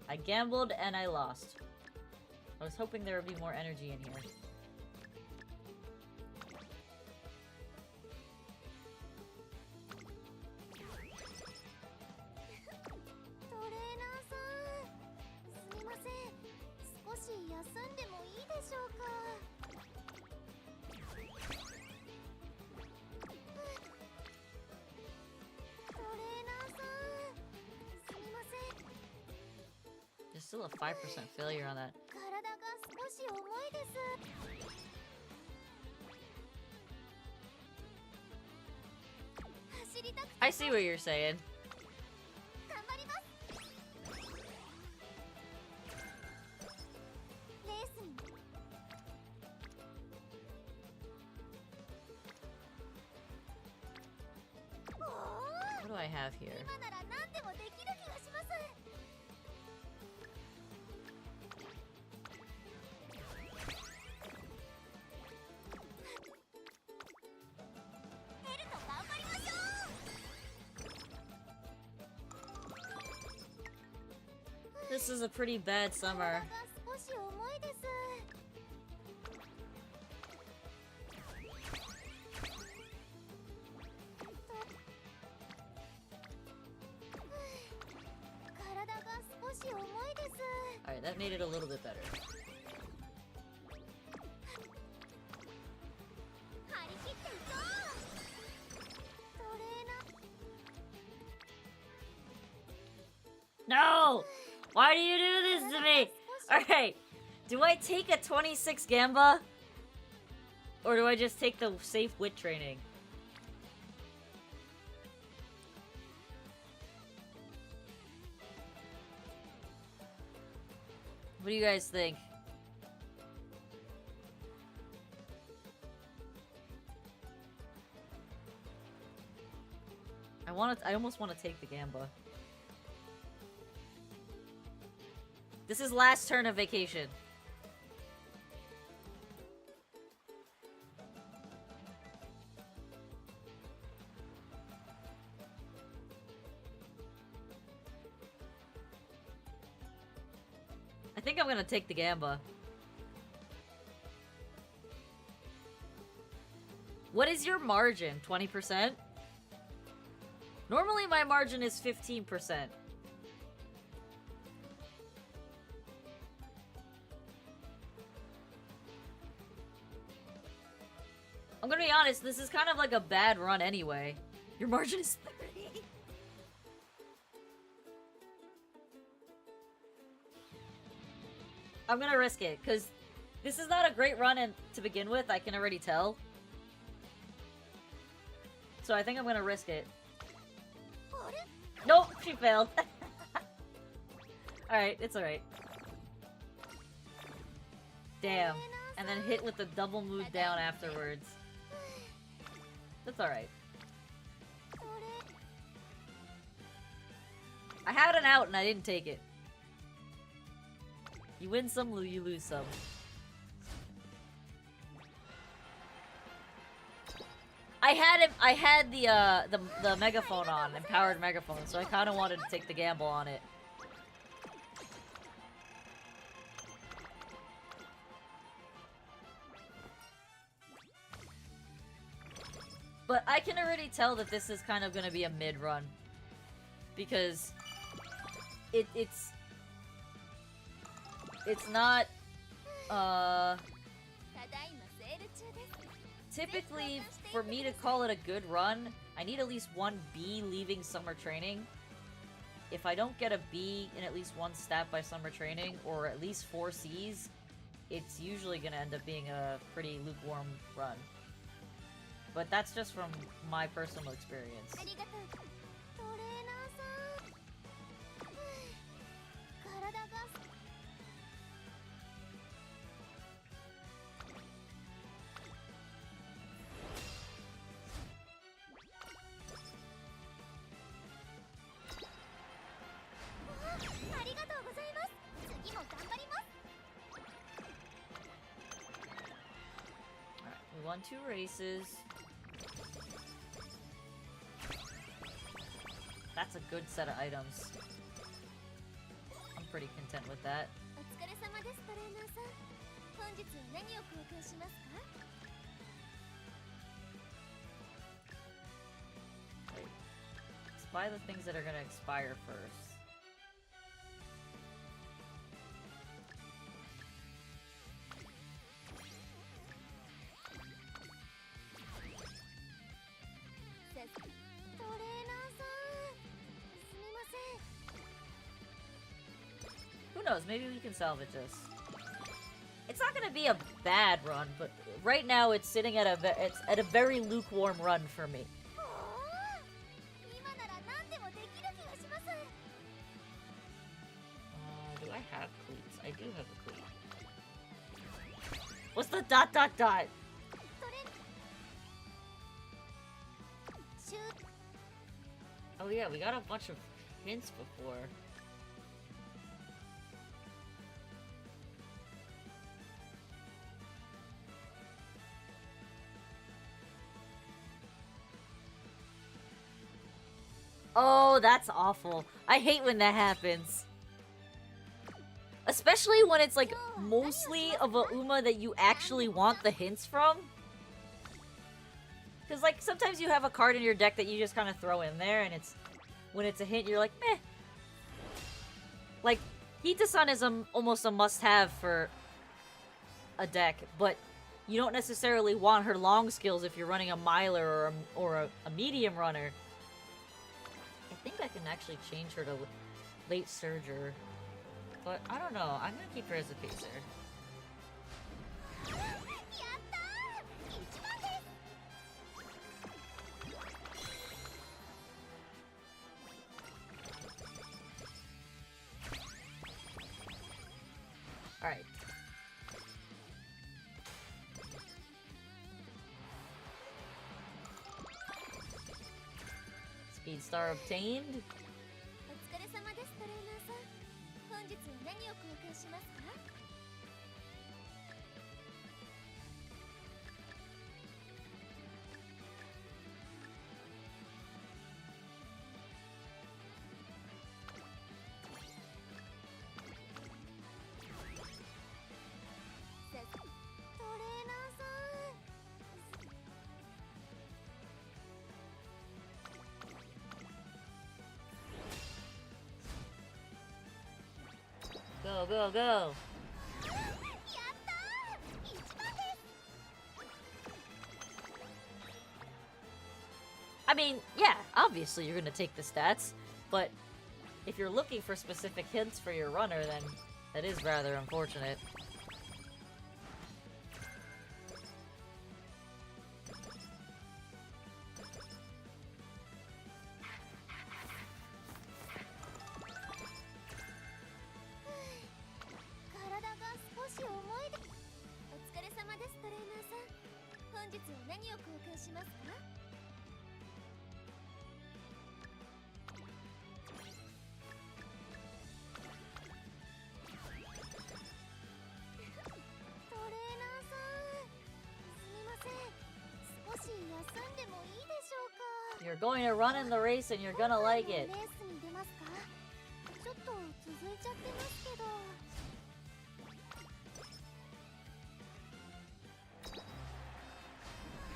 I gambled and I lost. I was hoping there would be more energy in here. There's still a 5% failure on that. I see what you're saying. What do I have here? this is a pretty bad summer. 少し重いです。体が少し重いです。 Alright, that made it a little bit better. 張り切っていこう。トレーナー No! Why do you do this to me? Alright, do I take a 26 Gamba? Or do I just take the safe wit training? What do you guys think? I almost want to take the Gamba. This is last turn of vacation. I think I'm gonna take the Gamba. What is your margin? 20%? Normally my margin is 15%. I'm gonna be honest, this is kind of like a bad run anyway. Your margin is 30. I'm gonna risk it, because this is not a great run to begin with, I can already tell. So I think I'm gonna risk it. Nope, she failed. Alright, it's alright. Damn. And then hit with the double move down afterwards. That's alright. I had an out and I didn't take it. You win some, you lose some. I had the megaphone on, empowered megaphone, so I kind of wanted to take the gamble on it. But I can already tell that this is kind of gonna be a mid run, because it's not typically, for me to call it a good run, I need at least one B leaving summer training. If I don't get a B in at least one stat by summer training, or at least 4 Cs, it's usually gonna end up being a pretty lukewarm run. But that's just from my personal experience. We won 2 races. That's a good set of items. I'm pretty content with that. Wait. Let's buy the things that are gonna expire first. Who knows? Maybe we can salvage this. It's not gonna be a bad run, but right now it's sitting at a very lukewarm run for me. Do I have cleats? I do have a cleat. What's the dot dot dot? Oh yeah, we got a bunch of hints before. Oh, that's awful. I hate when that happens. Especially when it's like mostly of a Uma that you actually want the hints from. Because like sometimes you have a card in your deck that you just kind of throw in there, and it's when it's a hint you're like meh. Like Hita-san is almost a must-have for a deck, but you don't necessarily want her long skills if you're running a miler or a medium runner. I think I can actually change her to late surger. But I don't know. I'm gonna keep her as a pacer. Alright. Speed star obtained. お疲れ様ですトレーナーさん。本日は何を交換しますか？トレーナーさん。Go, go, go! やったー！一番です。 I mean, yeah, obviously you're gonna take the stats, but if you're looking for specific hints for your runner, then that is rather unfortunate. You're going to run in the race and you're gonna like it. レースに出ますか？ちょっと続いちゃってますけど。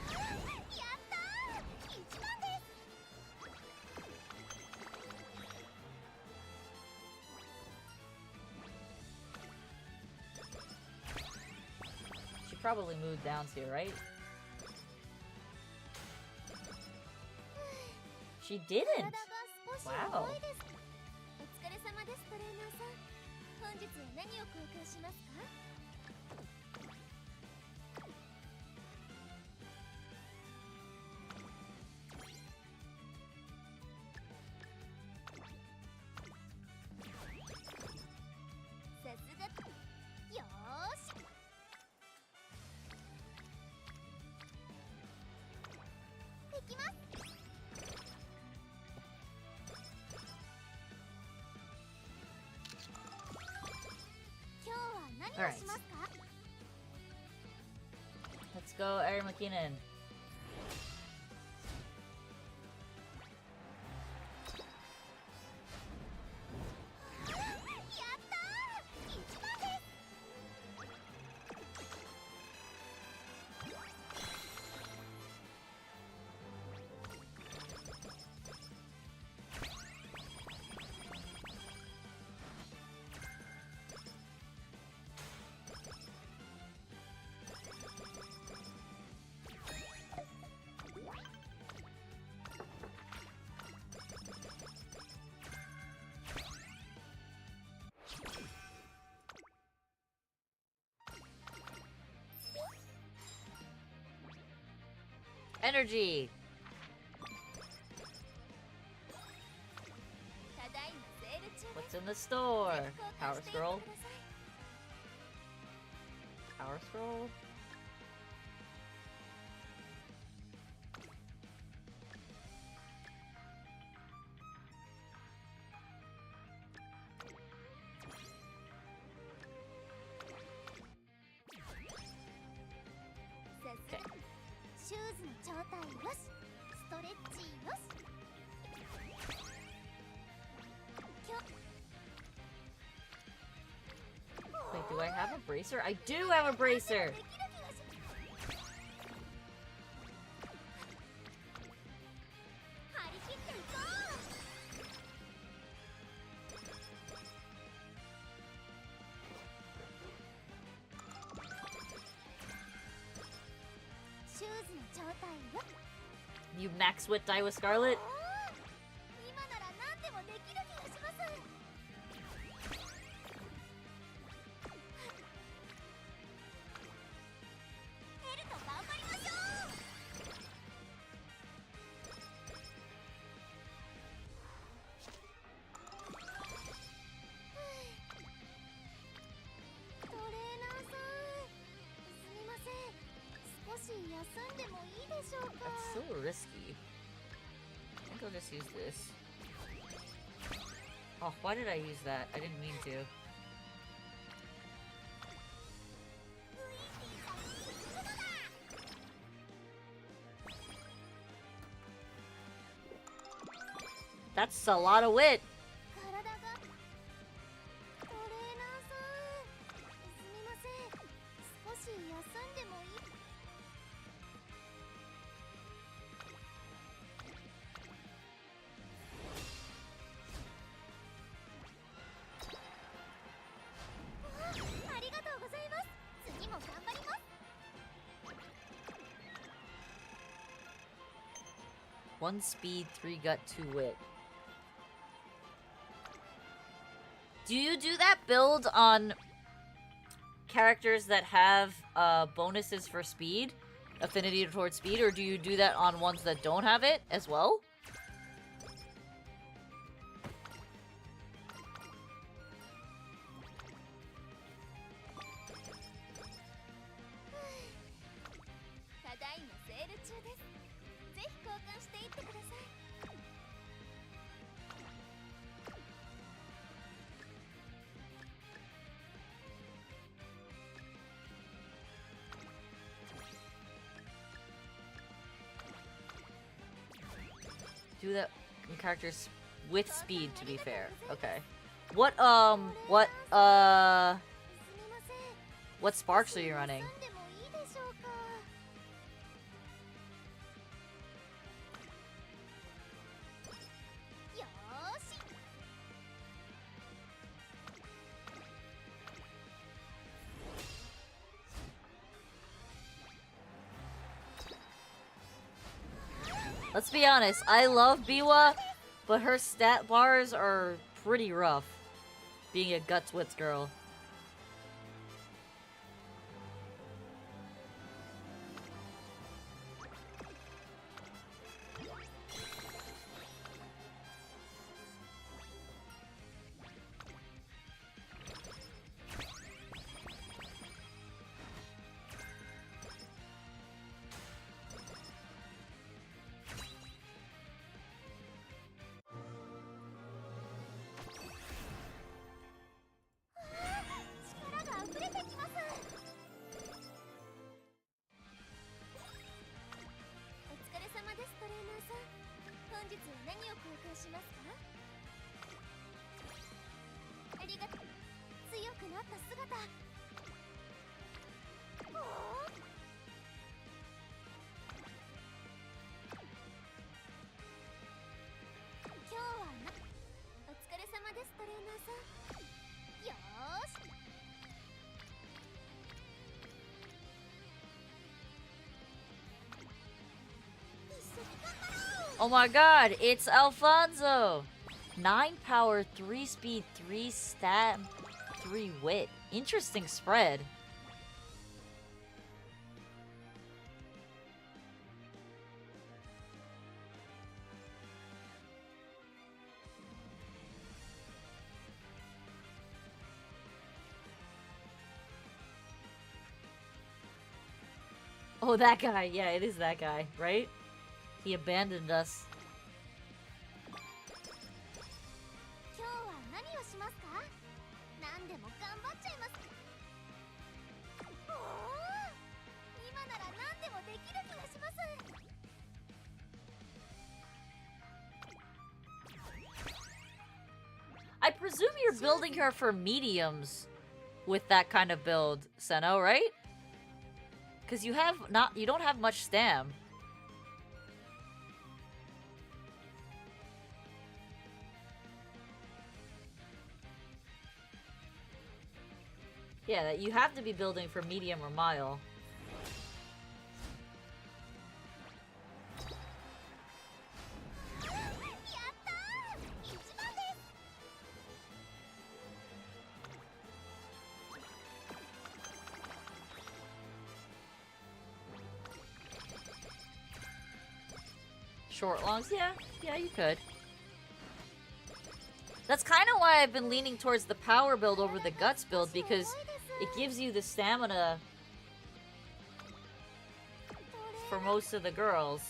やったー！一番です。 She probably moved down here, right? She didn't! 体が少し Wow. 重いです。お疲れ様ですトレーナーさん。本日は何を交換しますか？ さすが。よーし。できます。 All right. Let's go, Aaron McKinnon. Energy! What's in the store? Power Scroll? Power Scroll? Okay. シューズの状態よし、ストレッチよし。今日 Do I have a bracer? I do have a bracer! シューズの状態よ。 You max wit die with Scarlet? 今なら何でもできる気がします。エルと頑張りましょう。トレーナーさん、すみません。少し休んでもいいでしょうか。 That's so risky. I think I'll just use this. Oh, why did I use that? I didn't mean to. That's a lot of wit. 体が。トレーナーさん、すみません。少し休んでもいい。ありがとうございます。次も頑張ります。 1 speed, 3 gut, 2 wit. Do you do that build on characters that have bonuses for speed? Affinity towards speed? Or do you do that on ones that don't have it as well? ただいまセール中です。ぜひ交換していってください。 Do that in characters with speed, to be fair. Okay. What sparks are you running? 休んでもいいでしょうか。よーし。 Let's be honest, I love Biwa, but her stat bars are pretty rough. Being a Guts Wits girl. Oh my god, it's Alfonso! 9 power, 3 speed, 3 stat, 3 wit. Interesting spread. Oh, that guy. Yeah, it is that guy, right? He abandoned us. 今日は何をしますか？何でも頑張っちゃいます。おお、今なら何でもできる気がします。 I presume you're building her for mediums. with that kind of build, Seno, right? Because you don't have much stam. Yeah, that you have to be building for medium or mile. Short longs? Yeah, you could. That's kind of why I've been leaning towards the power build over the guts build, because it gives you the stamina for most of the girls.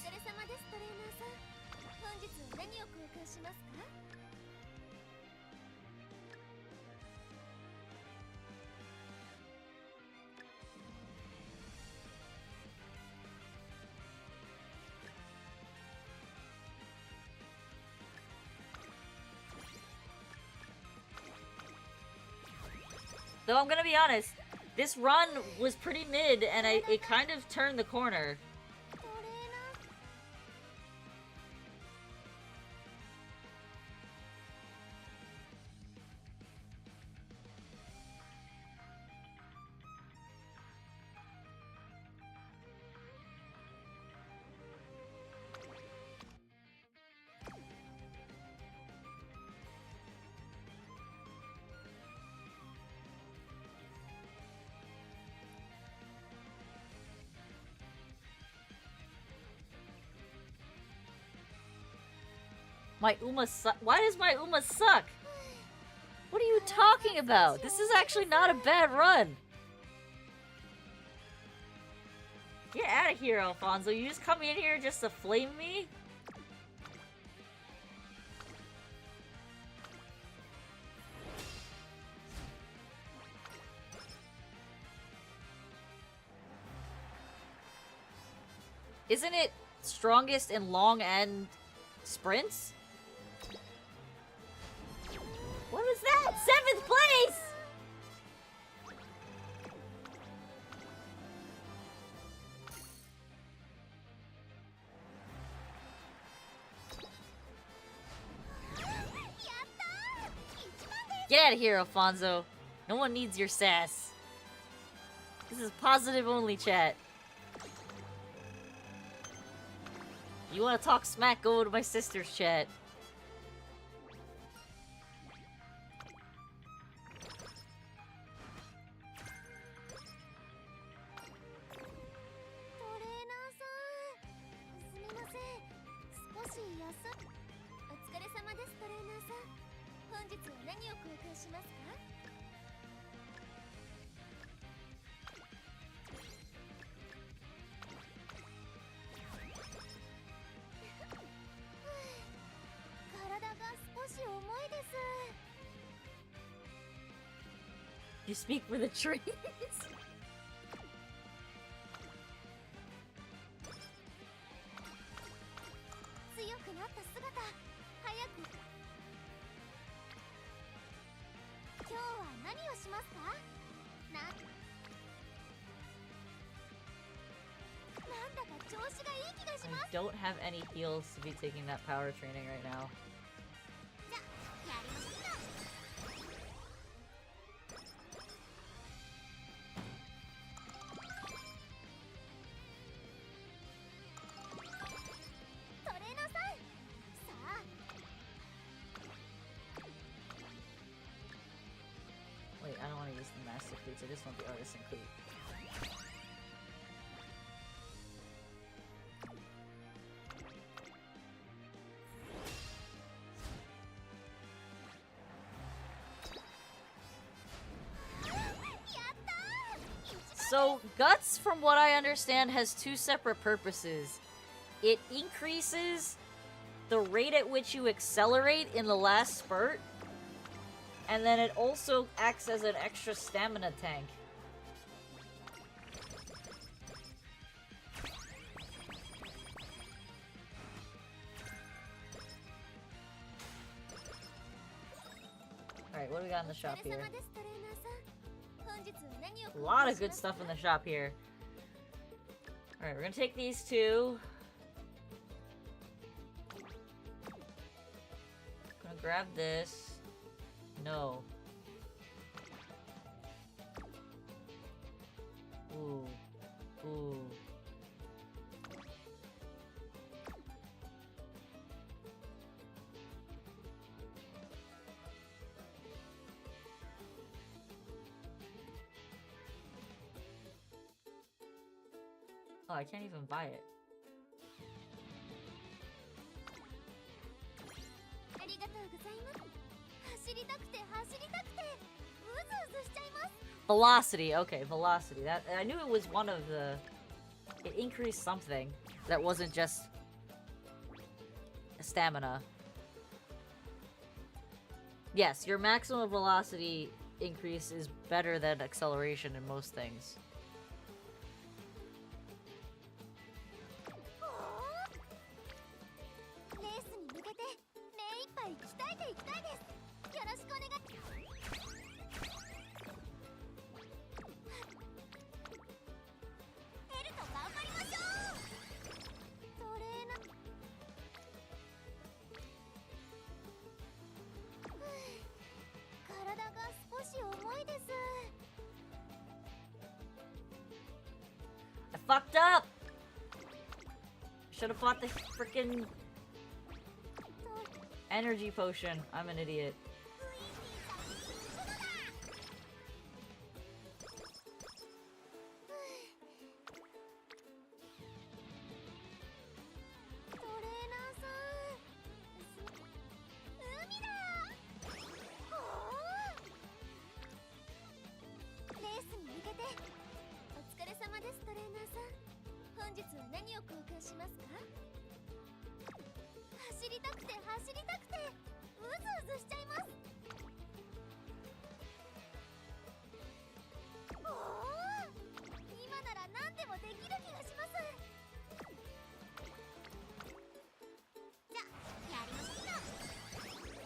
Though I'm gonna be honest, this run was pretty mid, and it kind of turned the corner. My Uma suck. Why does my Uma suck? What are you talking about? This is actually not a bad run. Get out of here, Alfonso. You just come in here just to flame me? Isn't it strongest in long and sprints? What was that? 7th place! Get out of here, Alfonso. No one needs your sass. This is positive only chat. You wanna talk smack, go to my sister's chat. You speak for the trees. I don't have any heals to be taking that power training right now. Wait, I don't want to use the master cleats, I just want the artisan cleat. So, Guts, from what I understand, has two separate purposes. It increases the rate at which you accelerate in the last spurt, and then it also acts as an extra stamina tank. Alright, what do we got in the shop here? A lot of good stuff in the shop here. Alright, we're gonna take these two. Gonna grab this. No. Ooh. Ooh. Oh, I can't even buy it. Velocity, okay, velocity. That I knew it was one of the... It increased something that wasn't just stamina. Yes, your maximum velocity increase is better than acceleration in most things. I fucked up! Should have bought the freaking energy potion. I'm an idiot.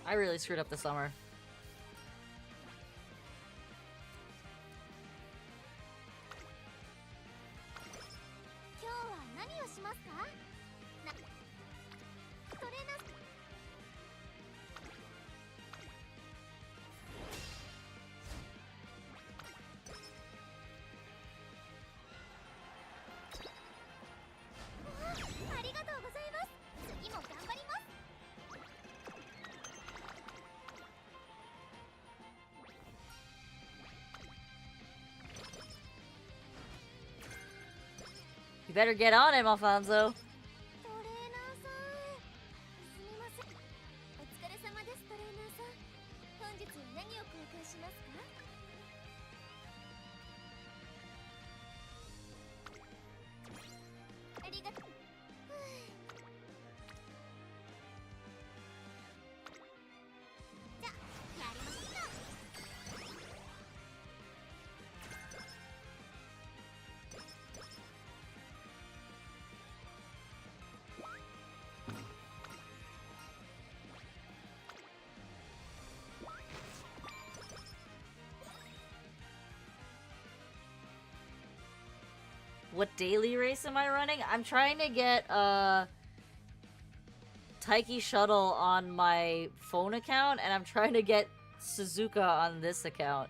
I really screwed up the summer. You better get on him, Alfonso. What daily race am I running? I'm trying to get Taiki Shuttle on my phone account, and I'm trying to get Suzuka on this account.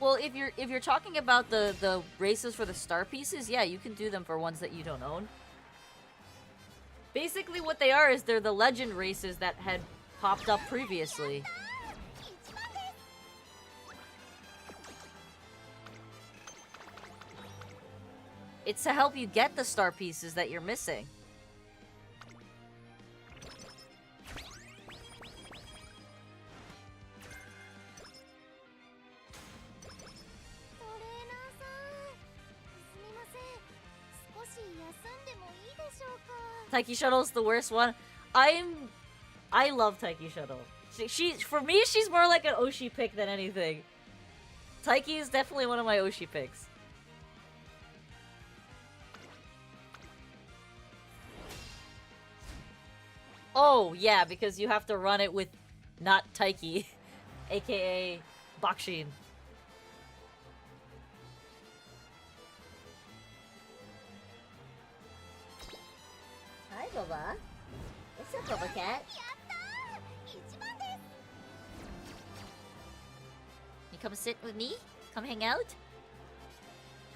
Well, if you're talking about the races for the star pieces, yeah, you can do them for ones that you don't own. Basically, what they are is they're the legend races that had popped up previously. It's to help you get the star pieces that you're missing. Taiki Shuttle's the worst one. I love Taiki Shuttle. For me, she's more like an Oshi pick than anything. Taiki is definitely one of my Oshi picks. Oh, yeah, because you have to run it with not Taiki, aka Bakshin. Hi, Boba. What's up, Boba Cat? You come sit with me? Come hang out?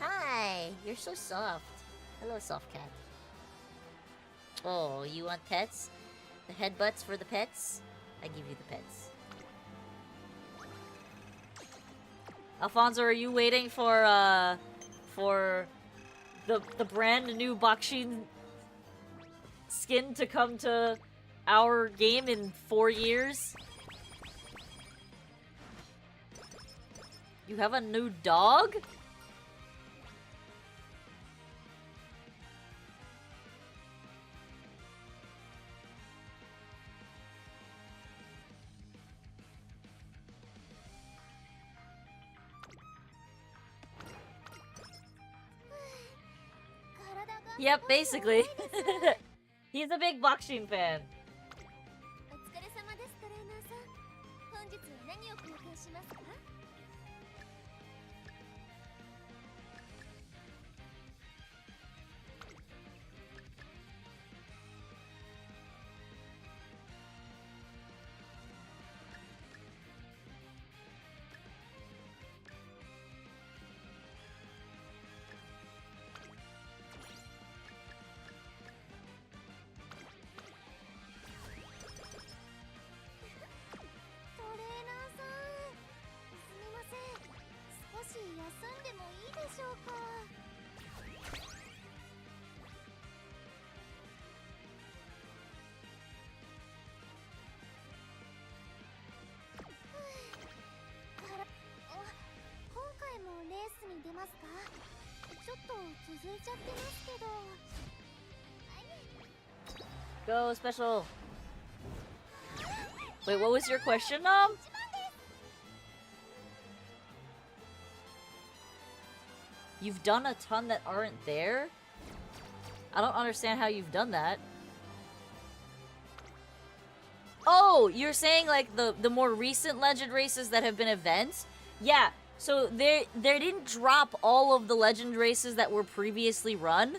Hi, you're so soft. Hello, soft cat. Oh, you want pets? The headbutts for the pets? I give you the pets. Alfonso, are you waiting for the brand new Bakshin skin to come to our game in 4 years? You have a new dog? Yep, basically. He's a big Bakshin fan. Go, special. Wait, what was your question, Nom? You've done a ton that aren't there? I don't understand how you've done that. Oh, you're saying like the more recent legend races that have been events? Yeah, so they didn't drop all of the legend races that were previously run.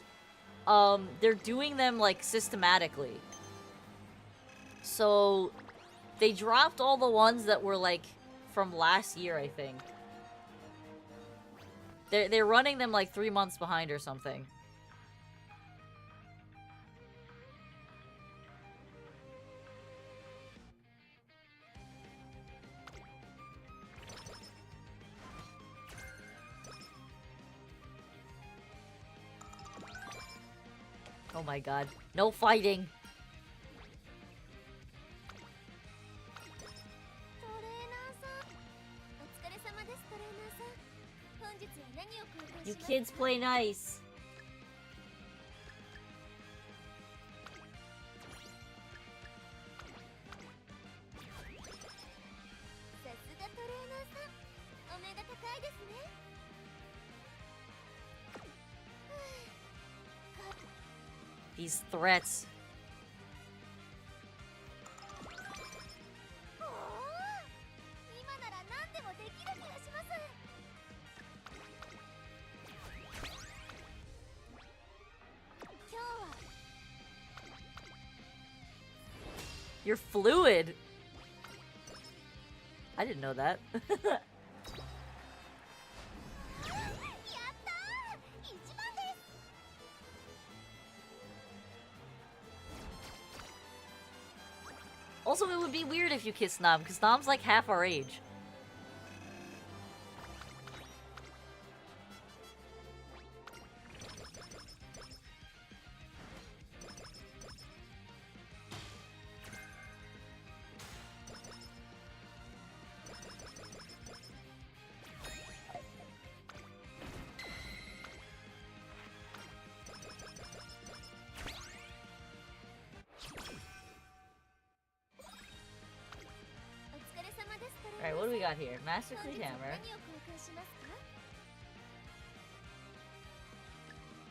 They're doing them like systematically. So they dropped all the ones that were like from last year, I think. They're running them like 3 months behind or something. Oh my god. No fighting! You kids play nice. These threats. You're fluid. I didn't know that. Also, it would be weird if you kissed Nom, because Nom's like half our age. got here? Master Cleat Hammer. 何を交換しますか？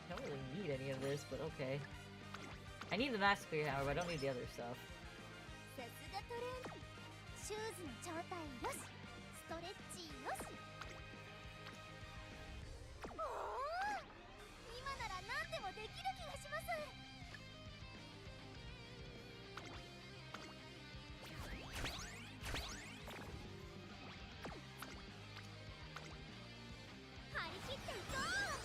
I don't really need any of this, but okay. I need the Master Cleat Hammer, but I don't need the other stuff. さすがトレーニング。シューズの状態よし、ストレッチよし。おお、今なら何でもできる気がします。張り切っていこう。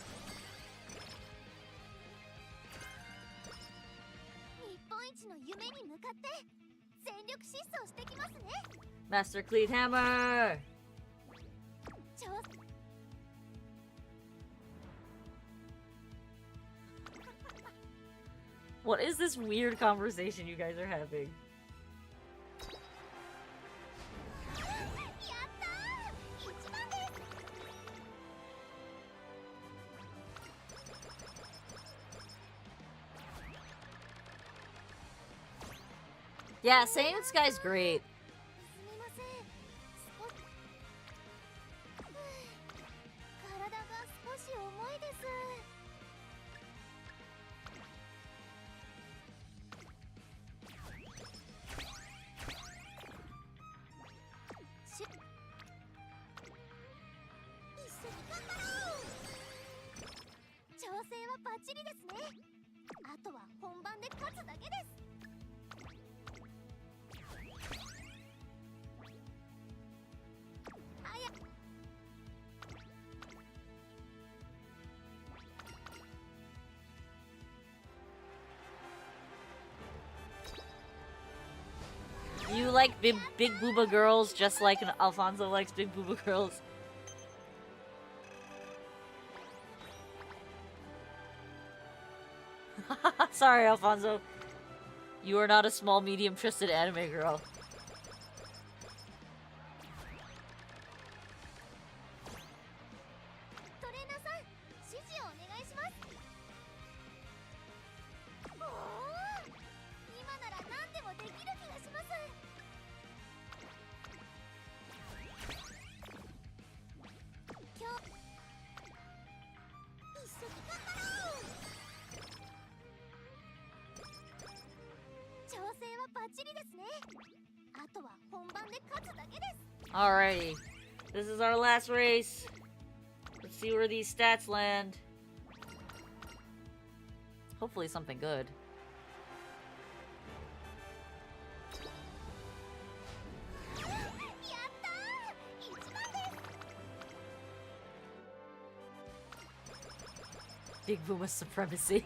日本一の夢に向かって全力疾走してきますね。 Master Cleat Hammer! 挑 What is this weird conversation you guys are having? やったー、一番です。 Yeah, saying this guy's great. すみません。体が少し重いです。しゅ一緒に頑張ろう。調整はバッチリですね。あとは本番で勝つだけです。 You like big booba girls just like Alfonso likes big booba girls. Sorry, Alfonso. You are not a small, medium twisted anime girl. トレーナーさん、指示をお願いします。おお、今なら何でもできる気がします。今日一緒に頑張ろう。調整はバッチリですね。あとは本番で勝つだけです。 Alrighty. This is our last race. Let's see where these stats land. Hopefully something good. Big Boomer supremacy.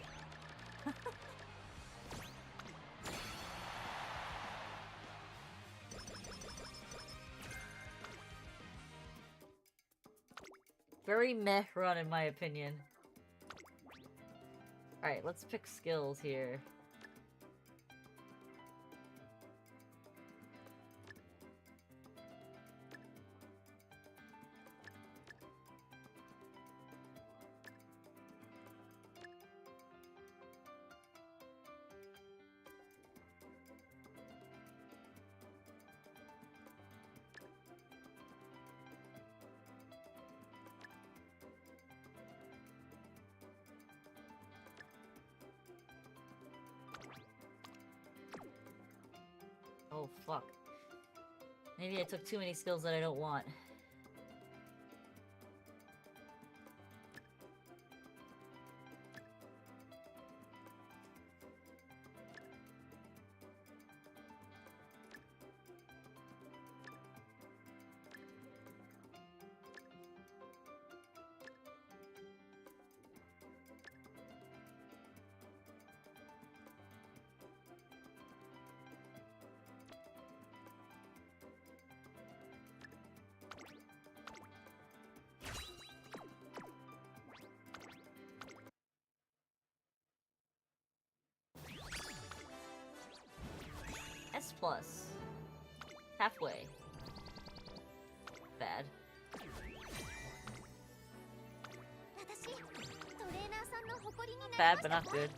Very meh run in my opinion. Alright, let's pick skills here. Oh, fuck. Maybe I took too many skills that I don't want. S plus. Halfway. Bad. 私、トレーナーさんの誇りになりま Bad, し but た not わ。 good.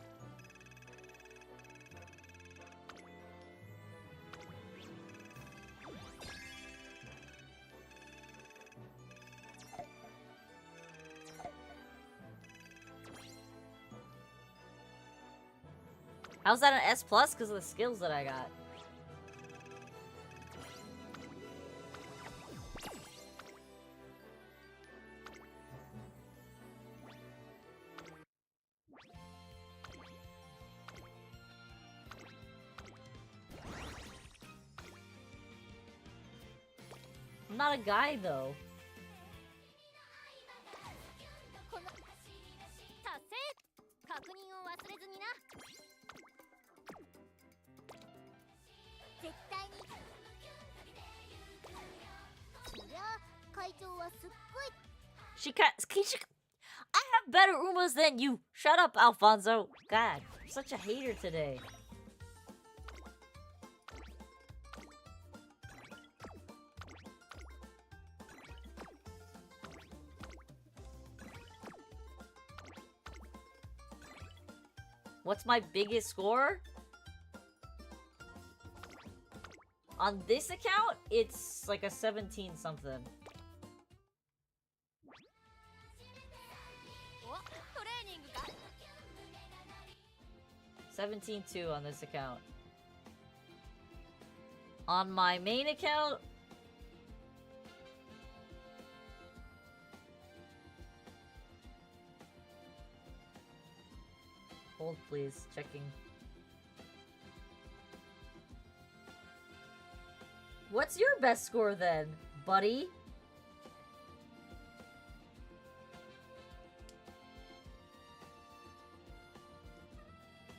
How's that an S plus? Because of the skills that I got. I'm not a guy though. この達成確認を忘れずにな絶対にそりゃ会長はすっごい She I have better Umas than you. Shut up, Alfonso. God, you're such a hater today. What's my biggest score? On this account, it's like a 17 something. おトレーニングか 17-2 on this account. On my main account, hold please, checking. What's your best score then, buddy?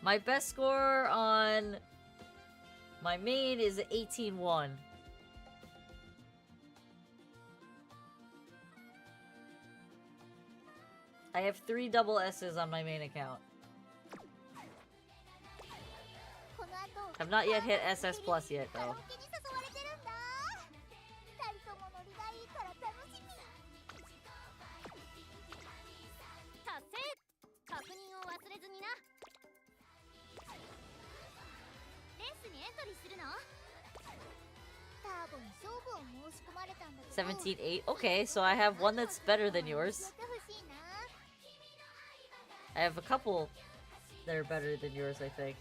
My best score on my main is 18-1. I have 3 double S's on my main account. この後 Have not yet hit SS plus yet カラオ though. ケに誘われてるんだ二人ともノリがいいから楽しみ達成確認を忘れずになレースにエントリーするの多分勝負を申し込まれたんだけど 17-8. Okay, so I have one that's better than yours. 乗ってほしいな I have a couple that are better than yours, I think.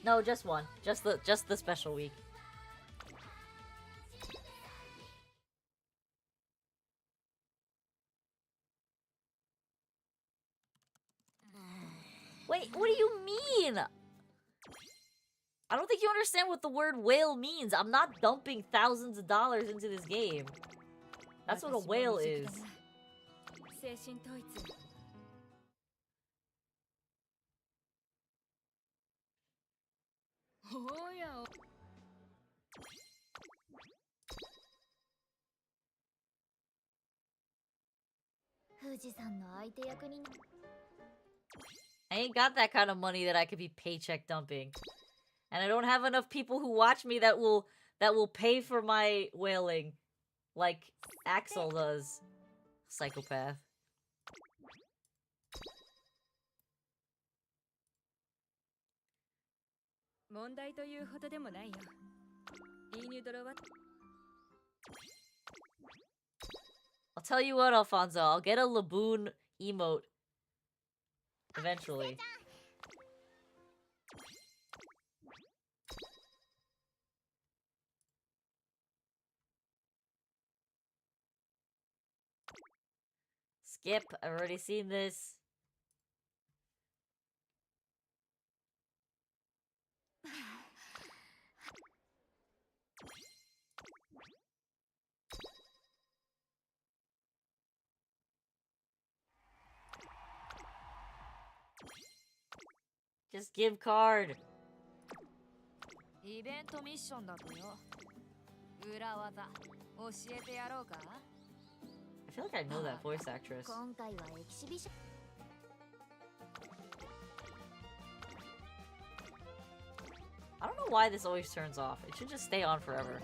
No, just one. Just the special week. Wait, what do you mean? I don't think you understand what the word whale means. I'm not dumping thousands of dollars into this game. That's what a whale is. 精神統一おやお 富士山の相手役に I ain't got that kind of money that I could be paycheck dumping. And I don't have enough people who watch me that will pay for my whaling like Axel does. Psychopath. 問題というほどでもないよいいニュードロは I'll tell you what, Alfonso. I'll get a Laboon emote eventually. Skip. I've already seen this. Just give card. イベントミッションだとよ裏技教えてやろうか I feel like I know that voice actress. 今回はエキシビション I don't know why this always turns off. It should just stay on forever.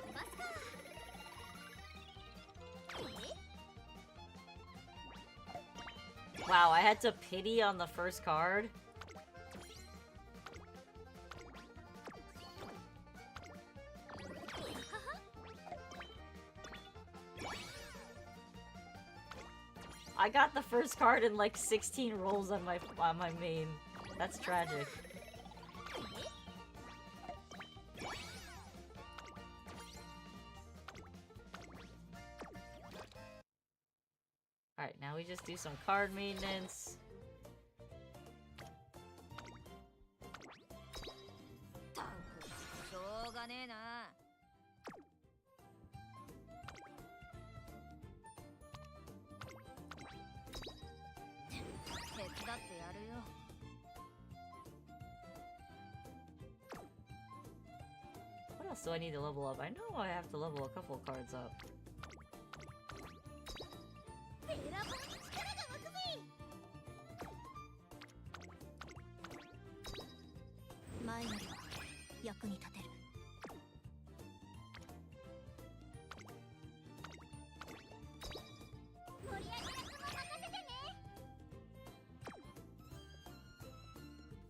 Wow, I had to pity on the first card. I got the first card in like 16 rolls on my main. That's tragic. Alright, now we just do some card maintenance. What else do I need to level up? I know I have to level a couple of cards up.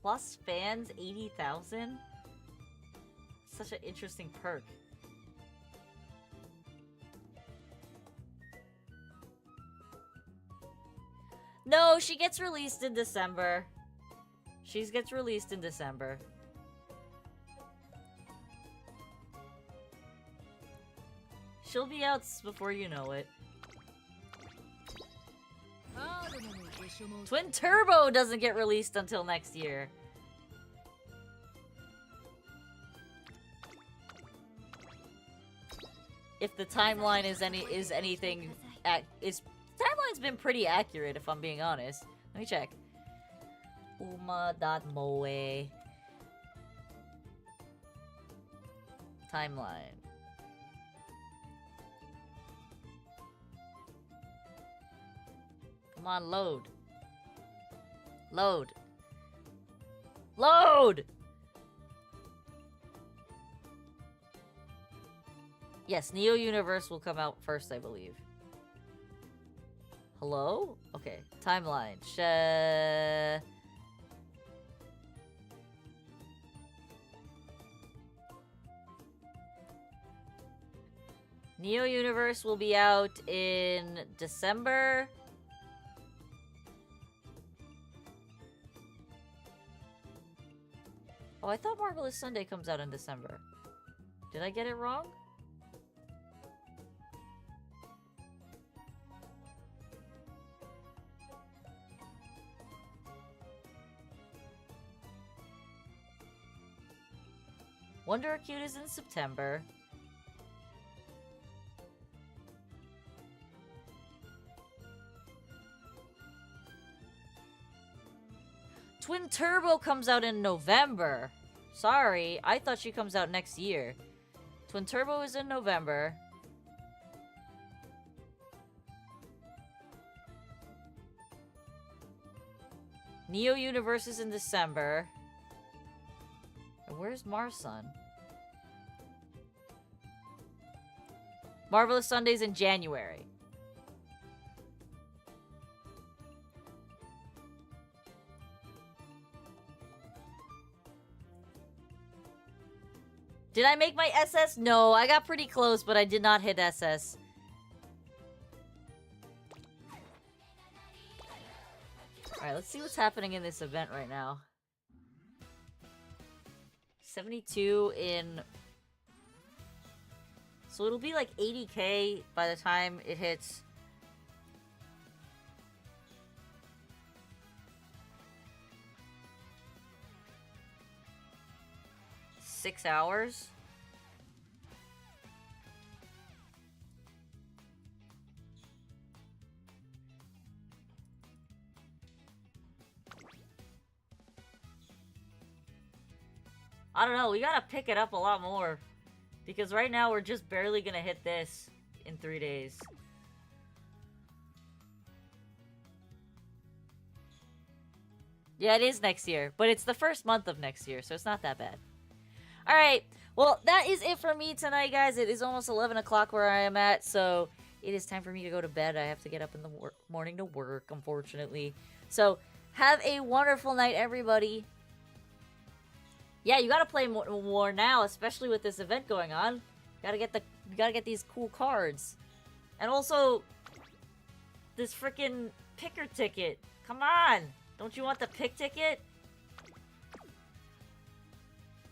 Plus fans 80,000? Such an interesting perk. No, she gets released in December. She gets released in December. She'll be out before you know it. Twin Turbo doesn't get released until next year. If the timeline is anything, timeline's been pretty accurate if I'm being honest. Let me check. Uma.moe timeline. Come on, load. Load. Load! Yes, Neo Universe will come out first, I believe. Hello? Okay, timeline. Neo Universe will be out in December. Oh, I thought Marvelous Sunday comes out in December. Did I get it wrong? Wonder Acute is in September. Twin Turbo comes out in November. Sorry, I thought she comes out next year. Twin Turbo is in November. Neo Universe is in December. And where's Marsun? Marvelous Sundays in January. Did I make my SS? No, I got pretty close, but I did not hit SS. Alright, let's see what's happening in this event right now. 72 in... So it'll be like 80k by the time it hits... ...6 hours? I don't know, we gotta pick it up a lot more. Because right now we're just barely gonna hit this in 3 days. Yeah, it is next year, but it's the first month of next year, so it's not that bad. Alright, well, that is it for me tonight, guys. It is almost 11 o'clock where I am at, so it is time for me to go to bed. I have to get up in the morning to work, unfortunately. So, have a wonderful night, everybody. Yeah, you gotta play more now, especially with this event going on. You gotta get these cool cards. And also, this freaking picker ticket. Come on! Don't you want the pick ticket?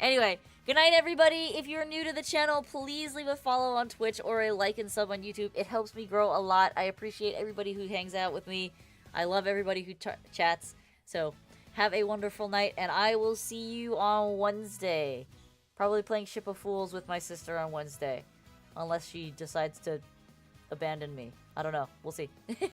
Anyway, good night, everybody. If you're new to the channel, please leave a follow on Twitch or a like and sub on YouTube. It helps me grow a lot. I appreciate everybody who hangs out with me. I love everybody who chats. So, have a wonderful night, and I will see you on Wednesday. Probably playing Ship of Fools with my sister on Wednesday. Unless she decides to abandon me. I don't know. We'll see.